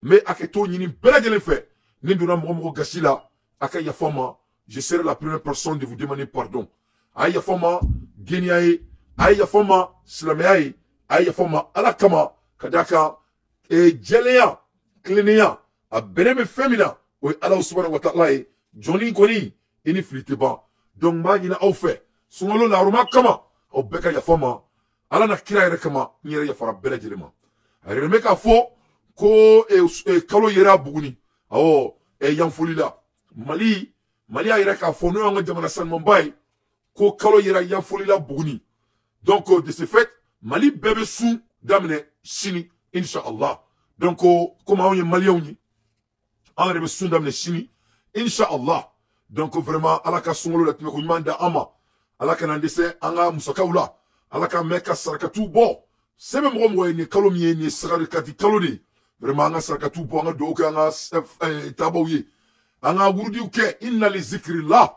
mais aketo nyini bela de fait ni donna mo gasila aka yafama je serai la première personne de vous demander pardon ay yafama geniaye ay yafama slamaye ay yafama alakama kadaka e jeleya klinia a beneme femina o Allah subhanahu wa ta'ala joni koni ini filiteba donc ma nyina au fait sungolo la roma kama o beka yafama ala na kira yere kama nyere yafara bela jelema ay meka fo ko kalo yera buguni awo yanfolila mali a yera ka fo no nga jamana san mumbai ko kalo yera yanfolila buguni donc de ce fait mali bebe sou damne sini inshallah donc comme on est malien ni on rebe sou damne sini inshallah donc vraiment ala ka sungolo la tme ko manda ama ala ka nandese anga musakaula ala ka meka sarakatu bo sebe mo ni kalo mi ni sarakati kalo de vraiment anga sarakatu bo anga do ka anga tabawi anga wurdi uke inna li zikrillah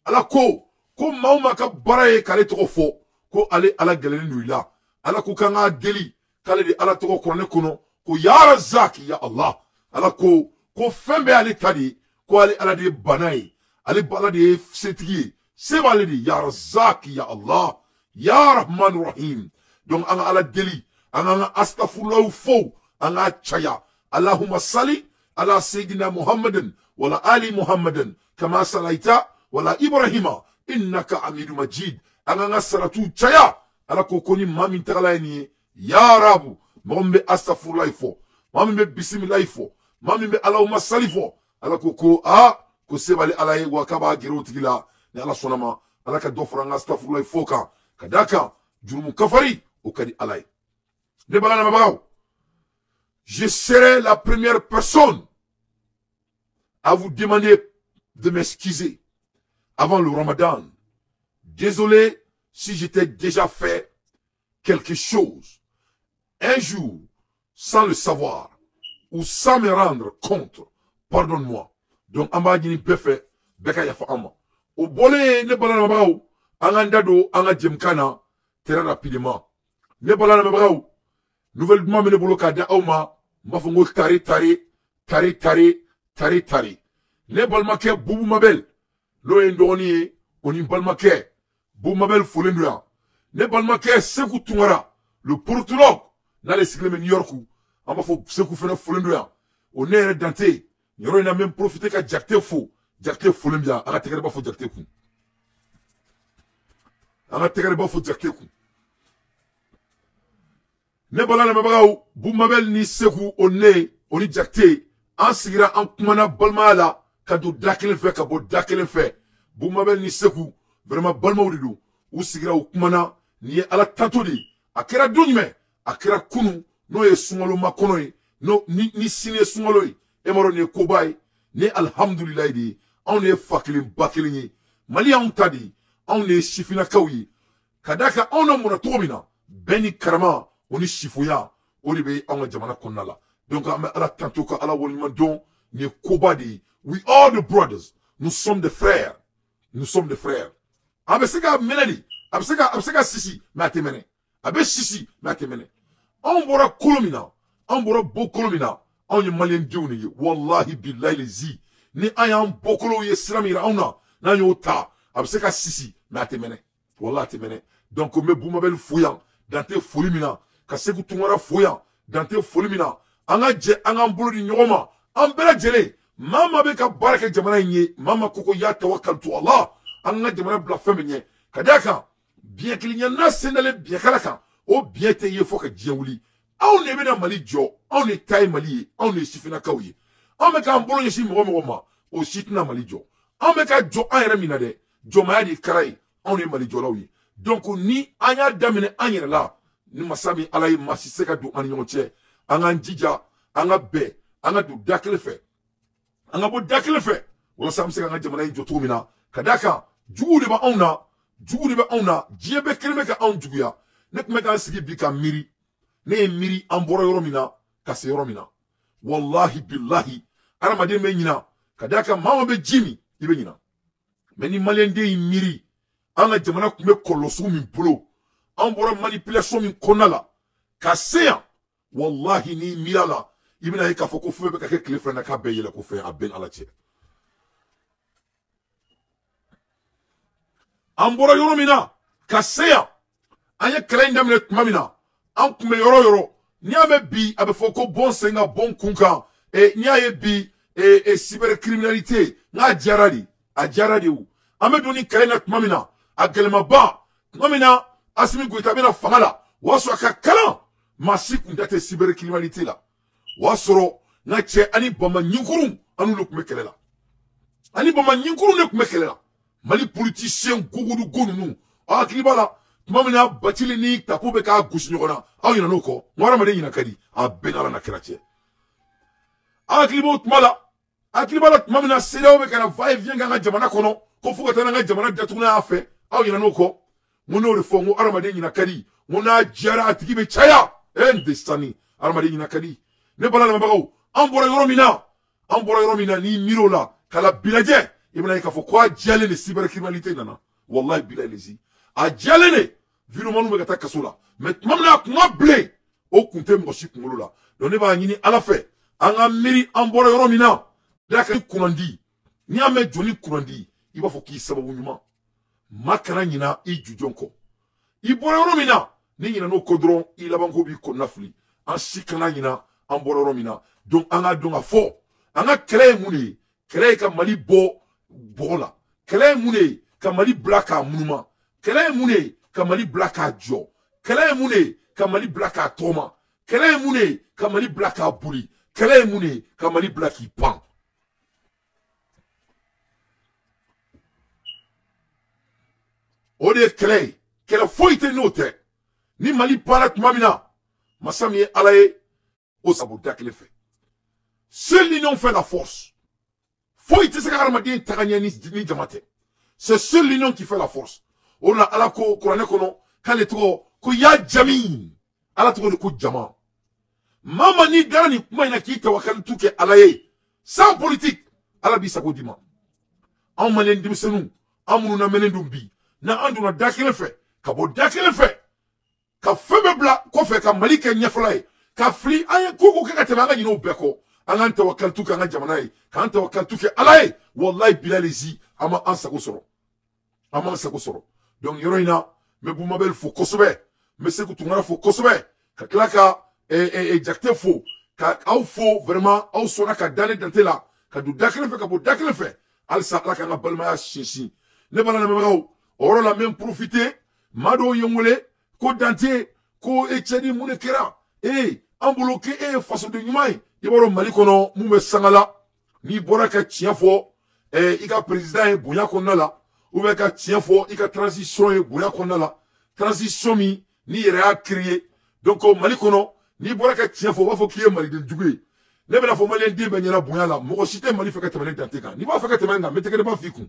ala ko mauma ka baraye kale to fo ko ale ala galene nuila ala ko kanga deli kale de ala to ko ne kono ko ya razaki ya allah ala ko fembe ale tadi ko ale ala de banai ale bala de setigi seba ale de ya razaki ya allah ya rahman rahim donc anga ala deli anga astaghfirullah fo anga chaya allahumma salli ala sayyidina muhammadin wala ali muhammadin kama salaita wala ibrahima innaka amidu majid anga salatu chaya ala kokoni mami tagala ni ya rabu mombe astaghfirullah fo mombe bismillah fo mombe allahumma salli fo ala koko ko sebali ala ye wakaba girotigila ni ala sonama ala ka dofranga astaghfirullah fo ka kadaka jurumu kafari o kadi alay de balana mabagaw je serai la première personne à vous demander de m'excuser avant le Ramadan. Désolé si j'étais déjà fait quelque chose un jour sans le savoir ou sans me rendre compte. Pardonne-moi. Donc, amba jini befe beka ya fa ama. O bole ne balana mabagaw anga ndado anga jemkana très rapidement. Ne balana mabagaw nouvellement me ne bolo kada awma mafungo tari ne balmake bubu mabel lo endoni oni balmake bubu mabel folendoya ne balmake seku tungara le portologue na le sigle New Yorku amba fo seku fena folendoya o nere dante yoro ina même profiter ka jakte folembia anga tegere ba fo jakte ku ne balana mabagaw bubu mabel ni seku onne oni jakte an sigira an kumana balmala ka do dakelen fe ka bo dakelen fe bu mabel ni seku vraiment balmaw de do u sigira u kumana ni ala tanto di akira dunyme akira kunu no ye sungolo makono yi no ni sine sungolo yi e maro ne kobay ne alhamdulillah di on ne fakilin bakilin mali on tadi on ne shifina kawi kadaka on no mona tomina beni karama oni shifuya oni be on jamana konnala donc ala tanto ka ala wolima don ni kobadi we are the brothers nous sommes des frères abesega meladi abesega sisi matemene abe sisi matemene on bora kolomina on bora bo kolomina on ye malien diuni wallahi billahi lazi ni ayam bokolo ye sramira ona na yota abesega sisi matemene wallahi temene donc me bumabel fuyan dante folimina kaseku tungara fuyan dante folimina anga je anga mbolo di nyoma ambela jele mama be ka baraka jamana nye mama koko ya tawakkal to Allah anga jamana bla femenye kadaka bien klinya na senale bien kalaka o bien te ye foka jiawuli on ne be na mali jo on ne tay mali on ne sifina kawye on me ka mbolo yeshi mo ma o sitna mali jo on me ka jo ayra minade jo ma di karai on ne mali jo lawi donc ni anya damine anyere la ni masami alay masiseka do an yonche anga njija anga be anga du dakle fe anga bo dakle fe wala samse anga jamana jotu mina kadaka jugu de ba ona jiebe kelme ka on juguya nek me kan sigi bika miri ne miri amboro yoro mina kase yoro mina wallahi billahi ara made me nyina kadaka mama be jimi ibe nyina meni malende miri anga jamana kume kolosu min bolo amboro manipulation min konala kaseya wallahi ni mirala ibina yi ka fɔ ko fɛn bɛ ka kɛ tile fila na k'a bɛɛ yɛlɛ ko fɛn a bɛn ala cɛ an bɔra yɔrɔ min na ka se yan an ye kɛlɛ in daminɛ tuma min na an tun bɛ yɔrɔ yɔrɔ n'i y'a mɛn bi a bɛ fɔ ko bɔn sen ka bɔn kun kan n'i y'a ye bi cybercriminalité n'a diyara de a diyara de o an bɛ don ni kɛlɛ in na tuma min na a gɛlɛmaba tuma min na Assimi Goïta bɛna fanga la o y'a sɔrɔ a ka kalan maa si tun da tɛ cybercriminalité la o y'a sɔrɔ n ka cɛ ani bama ɲinkurun an n'olu tun bɛ kɛlɛ la ani bama ɲinkurun de tun bɛ kɛlɛ la Mali politicien gogodu go ninnu aw hakili b'a la tuma min na Bacili ni Tapo bɛ k'a gosi ɲɔgɔn na aw ɲinɛ n'o kɔ n ko hadamaden ɲinɛ ka di a bɛɛ n'Ala na kɛra cɛ aw hakili b'o tuma la hakili b'a la tuma min na CEDEAO bɛ ka na va et vient k'an ka jamana kɔnɔ ko fo ka taa n'an ka jamana datugu n'a y'a fɛ aw ɲinɛ n'o kɔ n ko n'o de fɔ n ko hadamaden ɲinɛ ka di n ko n'a diyara a tigi bɛ caya n tɛ sanni hadamaden ɲinɛ ka di ne bala lamɛnbagaw an bɔra yɔrɔ min na n'i miir'o la ka la bilajɛ i bɛna ye k'a fɔ ko a diyalen de cybercriminalité nana wallahi bilahi lezi a diyalen de vidéoman bɛ ka taa kaso la mais tuma min na a kun ka bilen o kun tɛ mɔgɔ si kunkolo la donc ne b'a ɲini ala fɛ an ka miiri an bɔra yɔrɔ min na da ka kurandi n'i y'a mɛn jɔnni kurandi i b'a fɔ k'i sababu ɲuman maa kana ɲina i jujɔn kɔ i bɔra yɔrɔ min na ni ɲinɛ n'o kɔ dɔrɔn i labanko b'i kɔnɔna fili an si kana ɲina an bɔra yɔrɔ min na donc an ka dɔn ka fɔ an ka kɛlɛ ye mun de ye kɛlɛ ye ka Mali bɔ bɔgɔ la kɛlɛ ye mun de ye ka Mali bila k'a munuma kɛlɛ ye mun de ye ka Mali bila k'a jɔ kɛlɛ ye mun de ye ka Mali bila k'a tɔgɔma kɛlɛ ye mun de ye ka Mali bila k'a boli kɛlɛ ye mun de ye ka Mali bila k'i pan o de ye kɛlɛ ye kɛlɛ foyi tɛ n'o tɛ ni Mali panna tuma min na masa min ye Ala ye o sabu da kelen fɛ seule l'union fait la force foyi tɛ se ka hadamaden taga ɲɛ ni jama tɛ c'est seule l'union qui fait la force o la Ala ko kuranɛ kɔnɔ k'ale tɔgɔ ko ya jami Ala tɔgɔ de ko jama maa n'i dara nin kuma in na k'i tawakalitu kɛ Ala ye sans politique Ala b'i sago d'i ma anw maliyɛn denmisɛnninw an minnu lamɛnnen don bi n'an donna da kelen fɛ ka bɔ da kelen fɛ ka fɛn bɛɛ bila kɔfɛ ka Mali kɛ ɲɛfɔla ye ka fili an ye ko kɛ ka tɛmɛ an ka ɲinɛw bɛɛ kɔ an k'an tawakalitu kɛ an ka jamana ye k'an tawakalitu kɛ Ala ye wallahi bilahi zi an ma an sago sɔrɔ an m'an sago sɔrɔ donc yɔrɔ in na n bɛ Bumabel fo kosɛbɛ n bɛ Seku Tunkara fo kosɛbɛ ka tila ka Jakite fo ka aw fo vraiment aw sɔnna ka da ne dante la ka don da kelen fɛ ka bɔ da kelen fɛ halisa Ala k'an ka balimaya sinsin ne bala lamɛnbagaw o yɔrɔ la n bɛ n profiter maa dɔw ye n wele ko Dante ko e cɛ ni mun de kɛra an bolo k'e ye fasoden ɲuman ye i b'a dɔn Mali kɔnɔ mun bɛ sanga la n'i bɔra ka tiɲɛ fɔ i ka président ye bonya kɔnɔna la ou bien ka tiɲɛ fɔ i ka transition ye bonya kɔnɔna la transition min n'i yɛrɛ y'a créer donc Mali kɔnɔ n'i bɔra ka tiɲɛ fɔ u b'a fɔ k'i ye maliden jugu ye ne bɛna fɔ maliyɛn den bɛɛ ɲɛna bonya la mɔgɔ si tɛ Mali fɛ ka tɛmɛ ne Dante kan n'i b'a fɛ ka tɛmɛ n kan n bɛ tɛgɛ de b'a f'i kun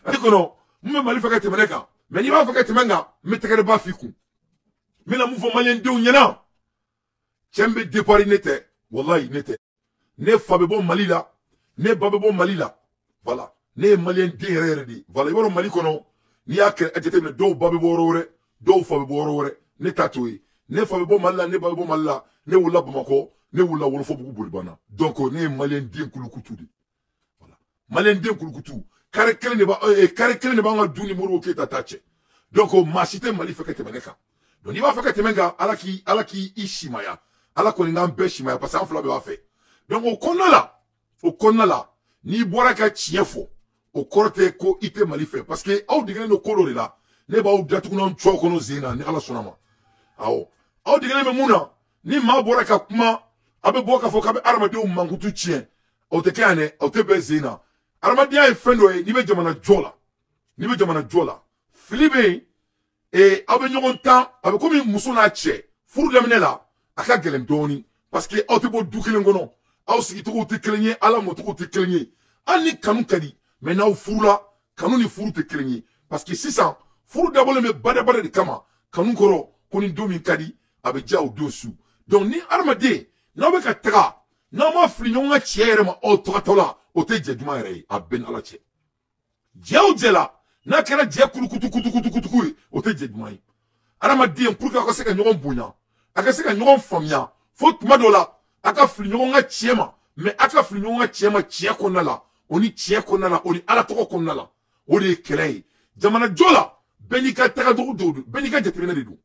Mali kɔnɔ mun bɛ Mali fɛ ka tɛmɛ ne kan mais n'i b'a fɛ ka tɛmɛ n kan n bɛ tɛgɛ de b'a f'i kun n bɛna mun fɔ maliyɛn denw ɲɛna cɛ min bɛ départ ne tɛ wallahi ne tɛ ne fa bɛ bɔ Mali la ne ba bɛ bɔ Mali la voilà ne ye maliyɛn den yɛrɛ yɛrɛ de ye voilà i b'a dɔn Mali kɔnɔ n'i y'a kɛ a jateminɛ dɔw ba bɛ bɔ yɔrɔ wɛrɛ dɔw fa bɛ bɔ yɔrɔ wɛrɛ ne t'a to ye ne fa bɛ bɔ Mali la ne ba bɛ bɔ Mali la ne wolola Bamakɔ ne wolola Wolofobugu Bolibana donc ne ye maliyɛn den kulukutu de voilà maliyɛn den kulukutu kare kelen de b'an ka du ni Modibo Keyita ta cɛ donc maa si tɛ Mali fɛ ka tɛmɛ ne kan donc n'i b'a fɛ ka tɛmɛ n kan Ala k'i simaya Ala kɔni k'an bɛɛ simaya parce que an fila bɛɛ b'a fɛ donc o kɔnɔna la n'i bɔra ka tiɲɛ fɔ o kɔrɔ tɛ ko i tɛ Mali fɛ parce que aw degelen don ko dɔ de la ne b'aw datugu n'aw cɔ kɔnɔ zen na ni Ala sɔnna ma awɔ aw degelen bɛ mun na ni maa bɔra ka kuma a bɛ bɔ k'a fɔ k'a bɛ hadamadenw mankutu tiɲɛ o tɛ kɛ yan dɛ aw tɛ bɛn zen na hadamadenya ye fɛn dɔ ye n'i bɛ jamana jɔ la fili bɛ yen aw bɛ ɲɔgɔn tan a bɛ komi muso n'a cɛ furu daminɛ la a ka gɛlɛn dɔɔni parce que aw tɛ bɔ du kelen kɔnɔ aw sigicogo tɛ kelen ye Ala mɔcogo tɛ kelen ye hali ni kanu ka di mais n'aw furula kanu ni furu tɛ kelen ye parce que sisan furu dabɔlen bɛ badabada de kama kanu kɔrɔ ko ni don min ka di a bɛ diya o don su donc ni hadamaden n'aw bɛ ka taga n'aw ma fili ɲɔgɔn ka tiɲɛ yɛrɛ ma aw tagatɔ la o tɛ jɛ duman yɛrɛ ye a bɛɛ ni Ala cɛ jɛ o jɛ la n'a kɛra jɛ kulukutu ye o tɛ jɛ duman ye adamaden pour ka se ka ɲɔgɔn bonya aka se ka ɲɔgɔn faamuya fo tuma dɔ la aka fili ɲɔgɔn ka tiɲɛ ma mais aka fili ɲɔgɔn ka tiɲɛ ma tiɲɛ kɔnɔna la o ni tiɲɛ kɔnɔna la o ni ala tɔgɔ kɔnɔna la o de ye kɛlɛ ye jamana jɔ la bɛɛ n'i ka tagacogo dɔw don bɛɛ n'i ka jateminɛ de don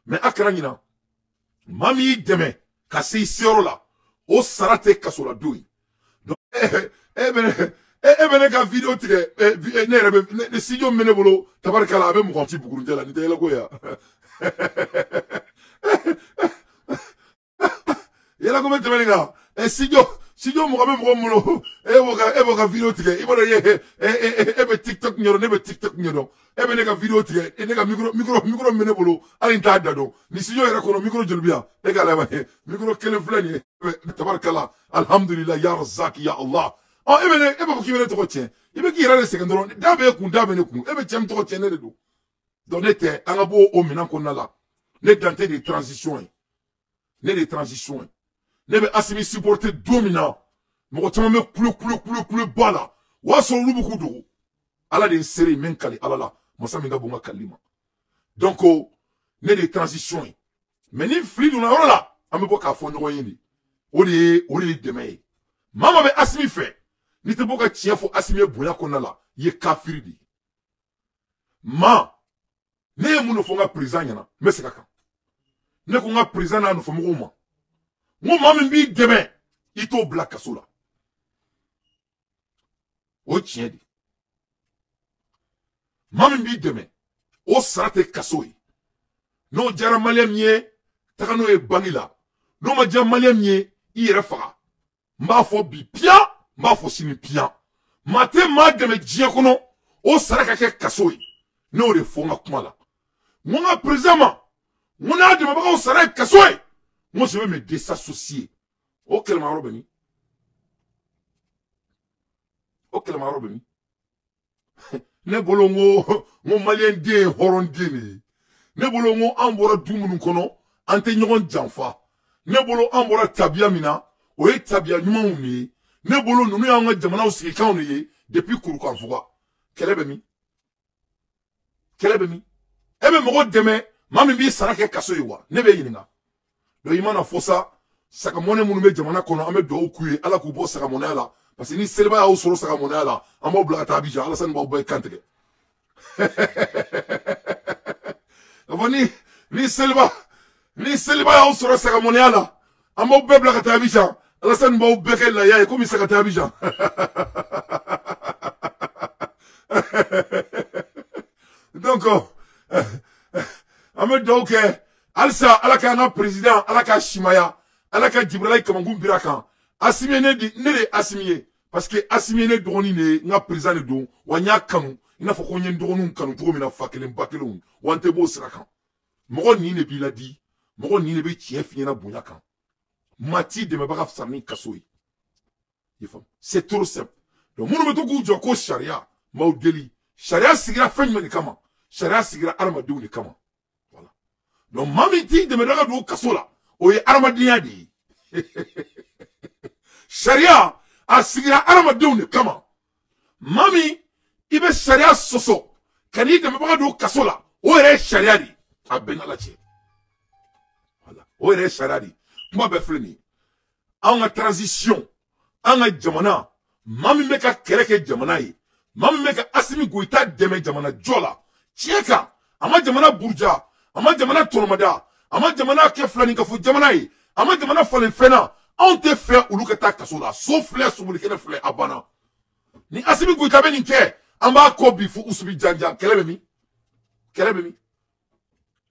mais a kɛra ɲina maa min y'i dɛmɛ ka se i seyɔrɔ la o sara tɛ kaso la don ye donc e bɛ ne ka video tigɛ ne yɛrɛ bɛ ne studio min bɛ ne bolo tabarikala a bɛ mɔgɔ ci Bugurunjɛ la nin tɛ yɛlɛ ko ye yɛlɛ ko bɛ tɛmɛ nin kan studio mɔgɔ bɛ mɔgɔ min bolo e b'o ka video tigɛ i b'a dɔn e bɛ TikTok ɲɛdɔn ne bɛ TikTok ɲɛdɔn e bɛ ne ka video tigɛ ne ka micro min bɛ ne bolo hali n t'a da dɔn ni studio yɛrɛ kɔnɔ micro joli bɛ yan e k'a lajɛ micro kelen filɛ nin ye tabarikala alhamdulilayi ya razaki ya Allah e bɛ fɔ k'i bɛ ne tɔgɔ tiɲɛ i bɛ k'i yɛrɛ de sɛgɛn dɔrɔn da bɛ e kun da bɛ ne kun e bɛ cɛ min tɔgɔ tiɲɛ ne de don donc ne tɛ an ka bɔ o minɛn kɔnɔna la ne dan tɛ de transition ye ne de transition ye ne bɛ Asimi supporter don min na mɔgɔ caman bɛ kule ba la o y'a sɔrɔ olu bɛ k'u dogo ala de ye seere ye min kali ala la masa min ka bon n ka kalili ma donc ne de ye transition ye mais ni fili donna yɔrɔ la an bɛ bɔ k'a fɔ ɲɔgɔn ye de o de ye dɛmɛ ye maa ma bɛ Asimi fɛ n'i tɛ bɔ ka tiɲɛ fɔ Asimi ye bonya kɔnɔna la i ye kafiri de ye maa ne ye mun de fɔ n ka président ɲɛna n bɛ segin a kan ne ko n ka président n'a nɔfɛmɔgɔw ma n ko maa min b'i dɛmɛ i t'o bila kaso la o tiɲɛ de maa min b'i dɛmɛ o sara tɛ kaso ye n'o diyara maliyɛn min ye taga n'o ye bangi la n'o ma diya maliyɛn min ye i yɛrɛ faga n b'a fɔ bi piyan n b'a fɔ sini piyan maa tɛ maa dɛmɛ diɲɛ kɔnɔ o sara ka kɛ kaso ye n'o de fɔ n ka kuma la n ko n ka président ma n ko n'a dɛmɛbagaw sara ye kaso ye n ko je vais me désassocier o kɛlɛmayɔrɔ bɛ min o kɛlɛmayɔrɔ bɛ min ne bolo n ko maliyɛn den ye hɔrɔn den de ye ne bolo n ko an bɔra du minnu kɔnɔ an tɛ ɲɔgɔn janfa ne bolo an bɔra tabiya min na o ye tabiya ɲumanw de ye ne bolo ninnu y'an ka jamanaw sigikanw de ye depuis kurukanfuga kɛlɛ bɛ min kɛlɛ bɛ min e bɛ mɔgɔ dɛmɛ maa min b'i sara kɛ kaso ye wa ne bɛ ɲininka donc i mana fɔ sa sagamɔnɛ minnu bɛ jamana kɔnɔ an bɛ dugawu k'u ye ala k'u bɔ sagamɔnɛya la parce que ni seliba y'aw sɔrɔ sagamɔnɛya la an b'aw bila ka taa Abidjan Alasani b'aw bɛɛ kan tigɛ ka fɔ ni seliba y'aw sɔrɔ sagamɔnɛya la an b'aw bɛɛ bila ka taa Abidjan Alasani b'aw bɛɛ kɛ laya ye komi sa ka taa Abidjan donc an bɛ dugawu kɛ halisa ala k'an ka président ala ka simaya ala ka Jibrila Kamankun bira kan Asimi ne de Asimi ye parce que Asimi ne dɔgɔnin de ye n ka président de don wa n y'a kanu i n'a fɔ ko n ye n dɔgɔninw kanu cogo min na fa kelen ba kelenw wa n tɛ b'o sira kan mɔgɔ nin de b'i ladi mɔgɔ nin de bɛ tiɲɛ f'i ɲɛna bonya kan maa t'i dɛmɛbaga fisa ni kaso ye i faamu c'est trop simple donc minnu bɛ to k'u jɔ ko sariya n b'aw deli sariya sigira fɛn jumɛn de kama sariya sigira adamadenw de kama voilà donc maa min t'i dɛmɛbaga don kaso la o ye adamadenya de ye sariya a sigira adamadenw de kama maa min i bɛ sariya sɔsɔ ka n'i dɛmɛbaga don kaso la o yɛrɛ ye sariya de a bɛn n'ala cɛ voilà o yɛrɛ ye sariya de kuma bɛɛ filɛ nin ye anw ka transition an ka jamana maa min bɛ ka kɛlɛ kɛ jamana ye maa min bɛ ka Asimi Goyita dɛmɛ jamana jɔ la tiɲɛ kan a ma jamana buruja a ma jamana tɔnɔmada a ma jamana kɛ filanin-kafo jamana ye a ma jamana falen fɛn na anw tɛ fɛ olu ka taa kaso la so filɛ sumulikɛnɛ filɛ a banna ni Asimi Goyita bɛ nin kɛ an b'a kɔ bi fo usubi janjan kɛlɛ bɛ min kɛlɛ bɛ min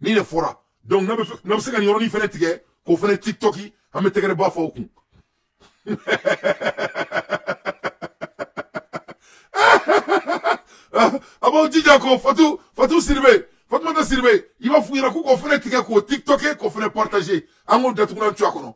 ni de fɔra donc n'a bɛ se ka nin yɔrɔnin fɛnɛ tigɛ k'o fɛnɛ TikTok an bɛ tɛgɛrɛ ba fɔ o kun a b'aw jija ko Fatou Sidibe Fatoumata Sidibe i b'a f'u ɲɛna k'o fɛnɛ tigɛ k'o TikTok k'o fɛnɛ partager an k'o datugulan to a kɔnɔ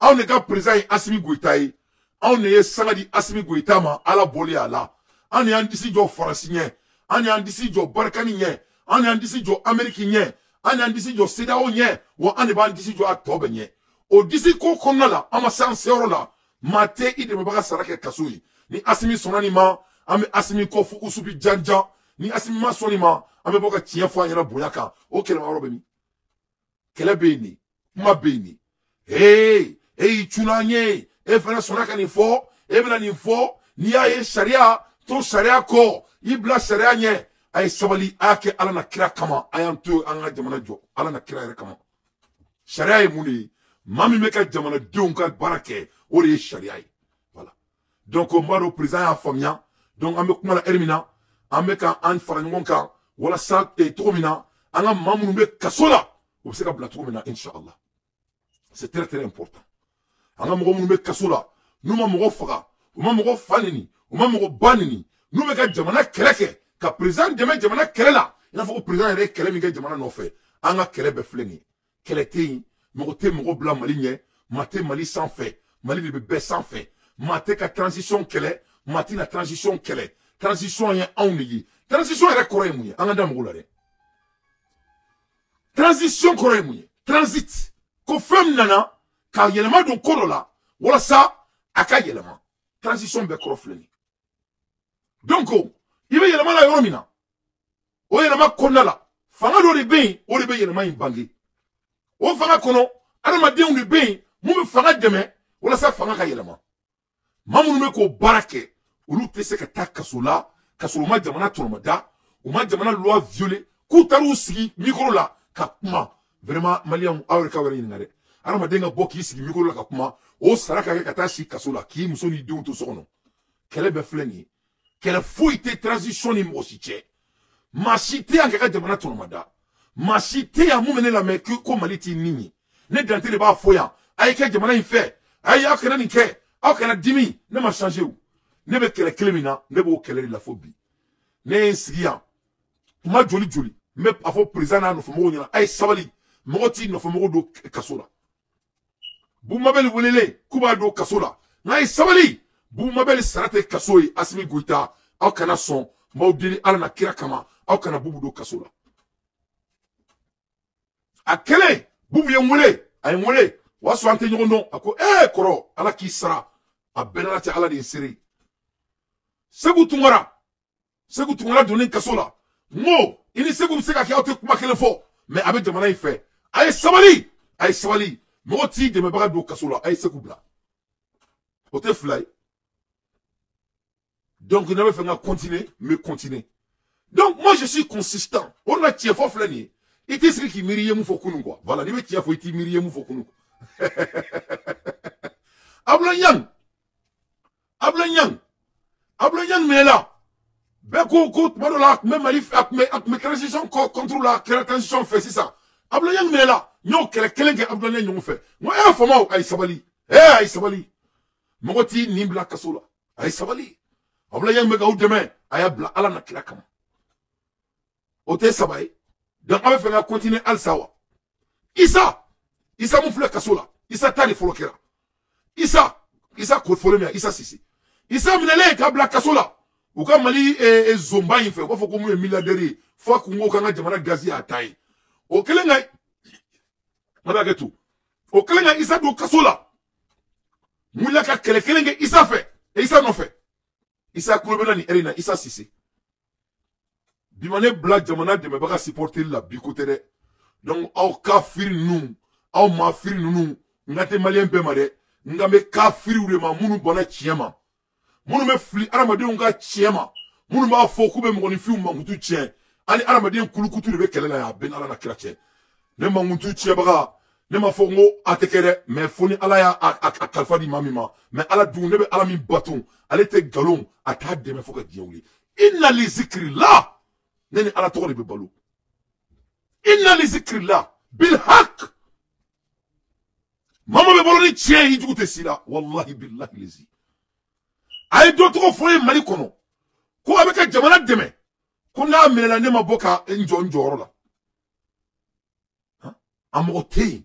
anw de ka président ye Asimi Goyita ye anw de ye sanga di Asimi Goyita ma ala bɔli a la anw de y'an disi jɔ Faransi ɲɛ anw de y'an disi jɔ Barikani ɲɛ anw de y'an disi jɔ Amérique ɲɛ anw de y'an disi jɔ CEDEAO ɲɛ wa anw de b'an disi jɔ a tɔ bɛɛ ɲɛ o disi ko kɔnɔna la an ma se an seyɔrɔ la maa tɛ i dɛmɛbaga sara kɛ kaso ye ni Asimi sɔnna nin ma an bɛ Asimi kɔ fo usubi janjan ni asimi ma soni ma ame boka tiɲɛ fɔ an ɲɛna bonya kan o kɛlɛmayɔrɔ bɛ min kɛlɛ bɛ yen de kuma bɛ yen de e y'i cunna an ye e fana sɔnna ka nin fɔ e bɛna nin fɔ n'i y'a ye sariya to sariya kɔ i bila sariya ɲɛ a ye sabali a y'a kɛ ala na kira kama a y'an to an ka jamana jɔ ala na kira yɛrɛ kama sariya ye mun de ye maa min bɛ ka jamanadenw ka baara kɛ o de ye sariya ye voilà donc n b'a dɔn président y'a faamuya donc an bɛ kuma la heure min na an bɛ ka an fara ɲɔgɔn kan walasa cogo min na an ka maa minnu bɛ kaso la o bɛ se ka bila cogo min na inshallah c'est très très important an ka mɔgɔ minnu bɛ kaso la n'u ma mɔgɔ faga u ma mɔgɔ fa nini u ma mɔgɔ ba nini n'u bɛ ka jamana kɛlɛ kɛ ka président dɛmɛ jamana kɛlɛ la i n'a fɔ ko président yɛrɛ ye kɛlɛ min kɛ jamana nɔfɛ an ka kɛlɛ bɛɛ filɛ nin ye kɛlɛ tɛ yen mɔgɔ tɛ mɔgɔ bila mali ɲɛ maa tɛ mali sanfɛ mali de bɛ bɛɛ sanfɛ maa tɛ ka transition kɛlɛ maa tɛ na transition kɛlɛ transition ye anw de ye transition yɛrɛ kɔrɔ ye mun ye an ka da mɔgɔw la dɛ transition kɔrɔ ye mun ye transit ko fɛn min nana ka yɛlɛma don ko dɔ la walasa a ka yɛlɛma transition bɛɛ kɔrɔ filɛ nin ye donc i bɛ yɛlɛma la yɔrɔ min na o yɛlɛma kɔnɔna la fanga dɔ de bɛ yen o de bɛ yɛlɛma in bange o fanga kɔnɔ adamadenw de bɛ yen mun bɛ fanga dɛmɛ walasa fanga ka yɛlɛma maa minnu bɛ k'o baara kɛ olu tɛ se ka taa kaso la ka sɔrɔ u ma jamana tɔnɔmada u ma jamana loi violer k'u taara u sigi micro la ka kuma vraiment maliyɛnw aw yɛrɛ ka wɛrɛ ɲininka dɛ adamaden ka bɔ k'i sigi micro la ka kuma o sara ka kɛ ka taa si kaso la k'i muso n'i denw to so kɔnɔ kɛlɛ bɛɛ filɛ nin ye kɛlɛ foyi tɛ transition ni mɔgɔ si cɛ maa si tɛ yan k'a ka jamana tɔnɔmada maa si tɛ yan mun bɛ ne lamɛn ko mali t'i nin ye ne dante de b'a fɔ yan a ye kɛ jamana in fɛ a ye aw kana nin kɛ aw kana dimi ne ma changer o ne bɛ kɛlɛ kelen min na ne b'o kɛlɛ de la fo bi ne ye n sigi yan kuma joli joli n bɛ a fɔ président n'a nɔfɛmɔgɔw ɲɛna a ye sabali mɔgɔ t'i nɔfɛmɔgɔw don kaso la Boumabel welelen k'u b'a don kaso la n'a ye sabali Boumabel sara tɛ kaso ye Asimi Goïta aw kana sɔn m'aw deli ala na kira kama aw kana Bubu don kaso la a kɛlen Bubu ye n wele a ye n wele o y'a sɔrɔ an tɛ ɲɔgɔn dɔn a ko kɔrɔ ala k'i sara a bɛɛ n'ala cɛ ala de ye seere Segu Tunkara donnen kaso la n ko i ni Segu bɛ se ka kɛ aw tɛ kuma kelen fɔ mais a bɛ jamana in fɛ a ye sabali mɔgɔ t'i dɛmɛbaga don kaso la a ye Segu bila o tɛ fila ye donc ne bɛ fɛ ka continuer n bɛ continuer donc moi je suis consistant o de la tiɲɛ fɔ filɛ nin ye i t'i sigi k'i miiri i ye mun fɔ kunun quoi voilà n'i bɛ tiɲɛ fɔ i t'i miiri i ye mun fɔ kunun Ablaye Niang minɛla bɛɛ ko tuma dɔ la a tun bɛ Mali fɛ a tun bɛ transition contre la kɛra transition fɛ sisan Ablaye Niang minɛla n y'o kɛlɛ kelen kɛ Ablaye Niang ɲɔgɔn fɛ n ko faamaw a ye sabali a ye sabali mɔgɔ t'i nin bila kaso la a ye sabali Ablaye Niang bɛ k'aw dɛmɛ a y'a bila ala na kira kama o tɛ saba ye donc an bɛ fɛ ka continuer halisa wa Isa mun filɛ kaso la Isa ta de fɔlɔ kɛra Isa kofɔlen min Isa Sise Isa minɛlen k'a bila kaso la u ka Mali zonba in fɛ u b'a fɔ ko mun ye milliardaire ye fo a kun ko k'an ka jamana gazi y'a ta ye o kelen ka ma b'a kɛ to o kelen ka Isa don kaso la mun la ka kɛlɛ kelen kɛ Isa fɛ Isa nɔfɛ Isa kulo bɛ na ni ɛri na Isa Sise bi ma ne bila jamana dɛmɛbaga supporter la bi ko tɛ dɛ donc aw kafiri ninnu aw maafiri ninnu n ka tɛ maliyɛn bɛɛ ma dɛ n ka bɛ kafiriw de ma minnu bɔnna tiɲɛ ma minnu bɛ fili adamadenw ka tiɲɛ ma minnu b'a fɔ k'u bɛ mɔgɔninfinw mankutu tiɲɛ ani adamaden kulukutu de bɛ kɛlɛ la yan a bɛɛ ni ala na kira cɛ ne mankutu tiɲɛbaga ne ma fɔ n ko a tɛ kɛ dɛ mais fo ni ala y'a kalifa di maa min ma mais ala dun ne bɛ ala min bato ale tɛ nkalon a t'a dɛmɛ fo ka diɲɛ wuli inna li zikiri la ne ni ala tɔgɔ de bɛ balo inna li zikiri la bil haq mama bɛ balo ni tiɲɛ ye i jugu tɛ si la wallahi billahi lezi a ye dɔ tɔgɔ fɔ ye Mali kɔnɔ ko a bɛ ka jamana dɛmɛ ko n'a minɛla ne ma bɔ ka n jɔ n jɔyɔrɔ la a mɔgɔ tɛ yen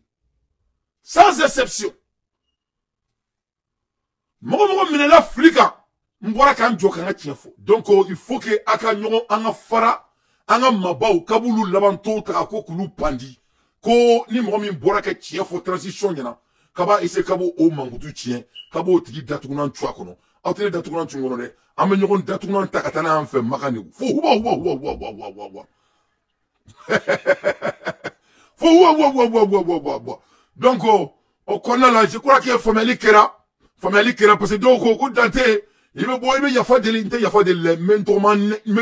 sans exception mɔgɔ minɛla fili kan n bɔra k'an jɔ k'an ka tiɲɛ fɔ donc il faut que a ka ɲɔgɔn an ka fara an ka mabaw k'a b'olu labantɔw ta ko k'olu pandi ko ni mɔgɔ min bɔra ka tiɲɛ fɔ transition ɲɛna k'a b'a essayer k'a b'o mankutu tiɲɛ k'a b'o tigi datugunan cu a kɔnɔ aw tɛ ne datugulan tun kɔnɔ dɛ an bɛ ɲɔgɔn datugulan ta ka taa n'an fɛ Makan de fo wa fo donc o kɔnɔna la je crois que faamuyali kɛra parce que dɔw ko Dante i bɛ yafa deli n tɛ yafa deli dɛ n bɛ n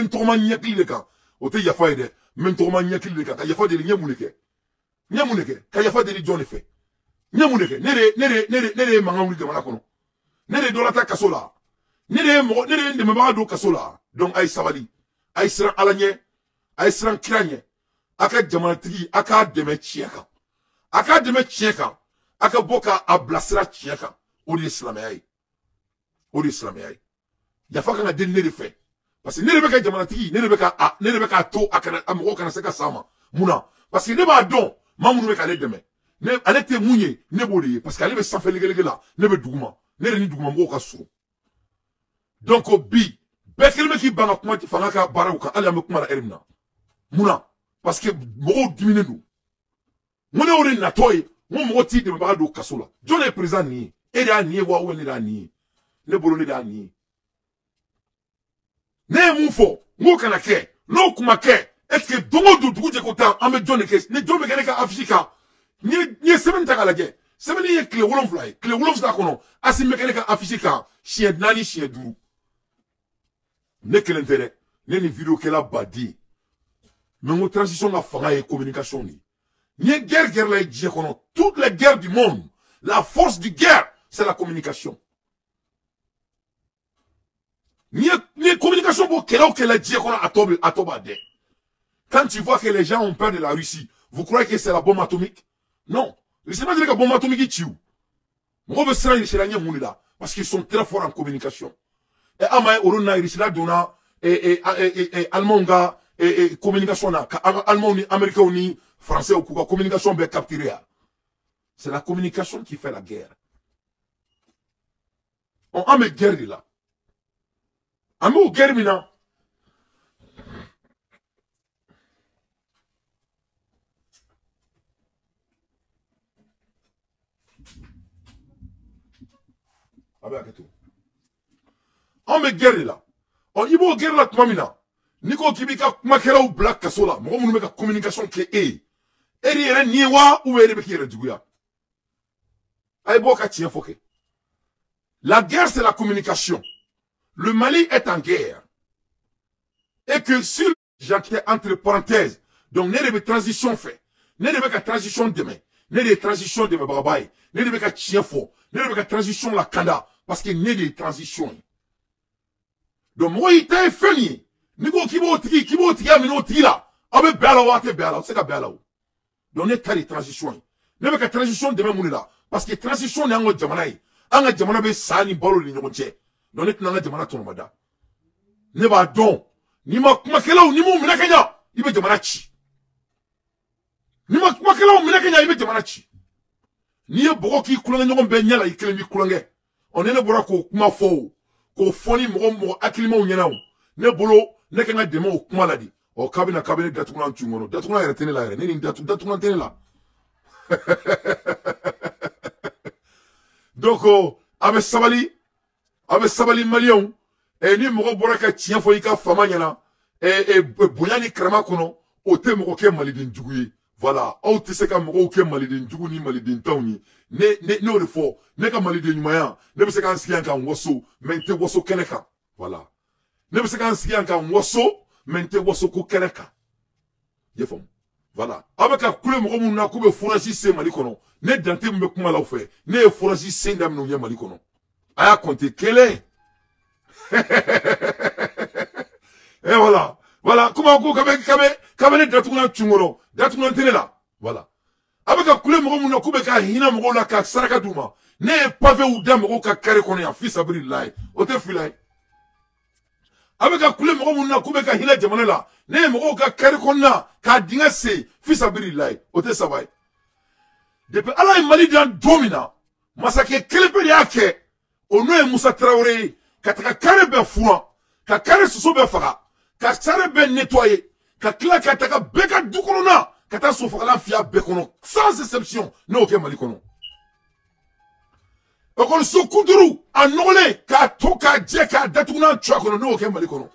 tɔgɔma ɲɛkili de kan o tɛ yafa ye dɛ n bɛ n tɔgɔma ɲɛkili de kan ka yafa deli n ye mun de kɛ ka yafa deli jɔn de fɛ n ye mun de kɛ ne de ye mankan wuli jamana kɔnɔ ne de ye dɔ lata kaso la ne de ye n dɛmɛbaga don kaso la donc a ye sabali a ye siran Ala ɲɛ a ye siran kira ɲɛ a ka jamanatigi a k'a dɛmɛ tiɲɛ kan a k'a dɛmɛ tiɲɛ kan a ka bɔ k'a bilasira tiɲɛ kan o de ye silamɛya ye yafa kan ka deli ne de fɛ parce que ne de bɛ kɛ jamanatigi ne de bɛ k'a to a mɔgɔw kana se ka s'a ma mun na parce que ne b'a dɔn maa minnu bɛ k'ale dɛmɛ ale tɛ mun ye ne b'o de ye parce que ale bɛ sanfɛ legelege la ne bɛ duguma ne de ni dugumamɔgɔw ka surun donc bi bɛɛ kelen bɛ k'i ban ka kuma fanga ka baaraw kan hali an bɛ kuma la heure min na mun na parce que mɔgɔw diminen don n ko ne y'o de natɔ ye n ko mɔgɔ t'i dɛmɛbaga don kaso la jɔn de ye président nin ye e de y'a nin ye wa ne de y'a nin ye ne bolo ne de y'a nin ye ne ye mun fɔ n k'o kana kɛ n'o kuma kɛ est ce que don o don dugu jɛ ko tan an bɛ jɔn de kɛ ne jɔn bɛ kɛ ne ka affiche kan n ye sɛbɛnni ta k'a lajɛ sɛbɛnni ye tile 7 ye tile 7 kɔnɔ Assimi bɛ kɛ ne ka affiche kan siɲɛ 4 siɲɛ 5 ne kelen tɛ dɛ ne ni vidéo kɛla baden mais n ko transition ka fanga ye communication de ye n ye guerre la ye diɲɛ kɔnɔ toutes les guerres du monde la force du guerre c'est la communication. Ni communication pour qu'elle dit qu'on a tobadé. Quand tu vois que les gens ont peur de la Russie, vous croyez que c'est la bombe atomique? Non. C'est pas dire que la bombe atomique est tue. Parce qu'ils sont très forts en communication. Et Amae Orona Russie donna et Allemand et communication là, Allemand ni Américain ni Français ou quoi communication bien capturée. C'est la communication qui fait la guerre. On a mes guerres là. On a mes guerres maintenant. On me guerre là. On y va guerre là tout maintenant. Nico Kibika makela ou black kasola. Moi on me ka communication que e. Eri ere niwa ou eri beki ere duguya. Ay boka tien foke. La guerre c'est la communication. Le Mali est en guerre. Et que sur j'étais entre parenthèses. Donc ne de transition fait. Ne de ka transition demain. Ne de transition de babay. Ne de ka tien fo. Ne de ka transition la kanda parce que ne de transition. Donc moi il t'a fini. Nico kibo tiki amino tila. Abe bela wate bela. C'est ka bela. Donc ne t'a transition. Ne de ka transition demain mounela. Parce que transition n'est en jamanaï. Anga jamana be sani balo li nyonche. Donc ne t'a jamana tonomada. Ne ba don. Ni ma makela ni mo mina kenya. Ibe jamana chi. Ni ma makela mina kenya ibe jamana chi. Ni ye bogo ki kulanga nyongo be nyala ikelemi kulange. On ne bora ko kuma fo. Ko foni mo akilima unyana. Ne bolo ne kenga demo o kuma ladi. O kabina datuna nchungono. Datuna yere tene la yere. Nini datuna tene la. Donc avec sabali malion et ni mo bora ka tien fo ika fama nyana et bonyani krama kono o te mo ke malidin juguye. Voilà, au te se ka mo ke malidin jugu ni malidin tawni. Ne o de fo ne ka malidin maya ne be se ka nsiya kan woso mente woso keneka. Voilà. Ne be se ka nsiya kan woso mente woso ko keneka. Yefom. Voilà. Avec la couleur mo na ko be foraji se mali kono. Ne dante mbe kuma la fe. Ne foraji se ndam no ya mali kono. Aya compter kele. Et voilà. Voilà, comment on kame datuna chungoro, datuna tene la. Voilà. Avec la couleur mo na ko be ka hina mo la ka saraka duma. Ne pavé ou dam mo ka kare kono ya fils abrillah. O te filay. Avec la couleur mo na ko be ka hina jamana la. Ne mo ka kare konna ka dinga se fils abrillah. O te savay. Depuis ala mali dan domina. Masake kelebe yake. Ono e Musa Traoré ka taka kare be fuan, ka kare soso be faga. Ka sare be nettoyer, ka kila ka taka beka dukolona, ka ta sofala fia bekono sans exception, no ke mali kono. Ekol so kuduru a nogole ka to ka je ka datuna twa kono no ke mali kono.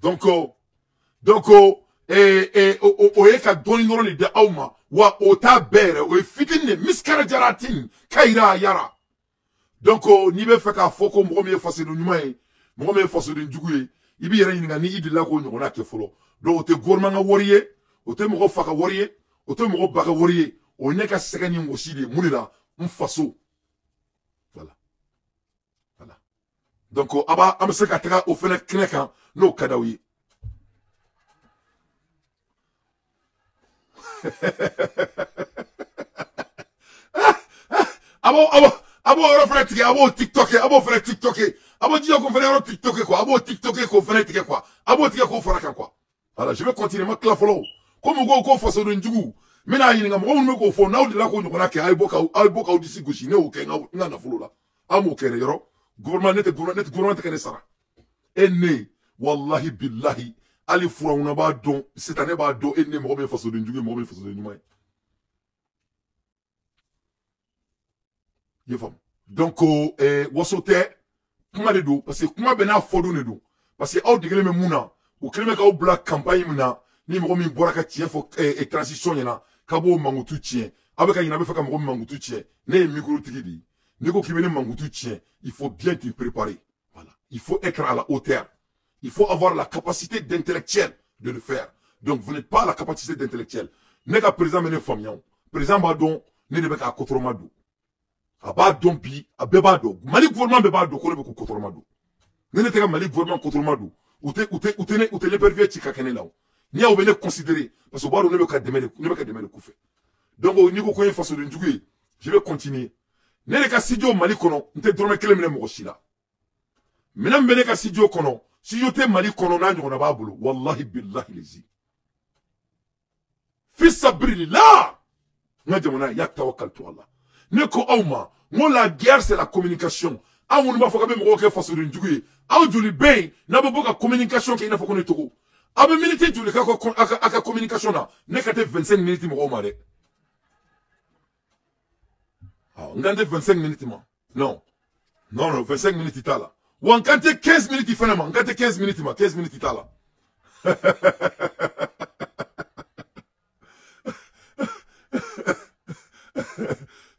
Donc o ye ka doni noro ni de awma wa o ta bere o fitine miskara jaratin kaira yara. Donc ni be fe ka foko mo me fase do nyuma e mo me fase do njuguye ibi yere ni ngani idila ko nyona ke folo. Donc o te gorma nga woriye o te mo faka woriye o te mo baka woriye o ne ka sekani ngoside munila mfaso. Voilà. Voilà. Donc aba am se ka taka o fene kneka no kadawi. abo reflète abo TikTok abo frère TikTok abo dire qu'on fait TikTok quoi abo TikTok qu'on fait quoi abo tike qu'on fera quoi. Voilà, je vais continuer ma cla follow comme go ko faso de njugu mina yinga mo mo ko fo na de la ko nyona ke ay boka disi goshi ne o ke nga na follow la amo kere yoro gouvernement ke ne sara enne wallahi billahi ali furauna ba don cette année ba do enne mo be faso de njugu mo be faso de nyuma yefam. Donc wasote kuma de do parce que kuma bena fodo ne do parce que aw digele me muna o keleme ka o black campagne muna ni mo mi bora ka tie fo transition yana ka bo mangutu tie abeka yina be fa ka mo mangutu tie ne micro tigidi ne ko kibene mangutu tie il faut bien te préparer. Voilà, il faut être à la hauteur, il faut avoir la capacité d'intellectuel de le faire. Donc vous n'êtes pas à la capacité d'intellectuel ne ka président mene famion président ba don ne de be ka kotromadu aba don bi abeba do mali gouvernement be ba do ko le be ko kotromadu ne ne te ka mali gouvernement kotromadu ou te le pervers tika kene law ni a obene considérer parce que baro ne be ka demele koufe. Donc au niveau ko façon de njugu je vais continuer ne le ka sidio mali kono nte drone kele mene mo shila menam bene ka sidio kono sidio te mali kono na njona ba bulu wallahi billahi lazi fi sabrillah nga jamana ya tawakkaltu Allah ne ko awma mo la guerre c'est la communication awun ba foka be mo ke façon de njugu aw juli bay na bo ka communication ke ina foko ne toko abe milité juli ka ko aka communication na ne ka te 25 minutes mo ma de ah ngande 25 minutes ma non 25 minutes itala wan kante 15 minutes fana ma ngate 15 minutes ma 15 minutes itala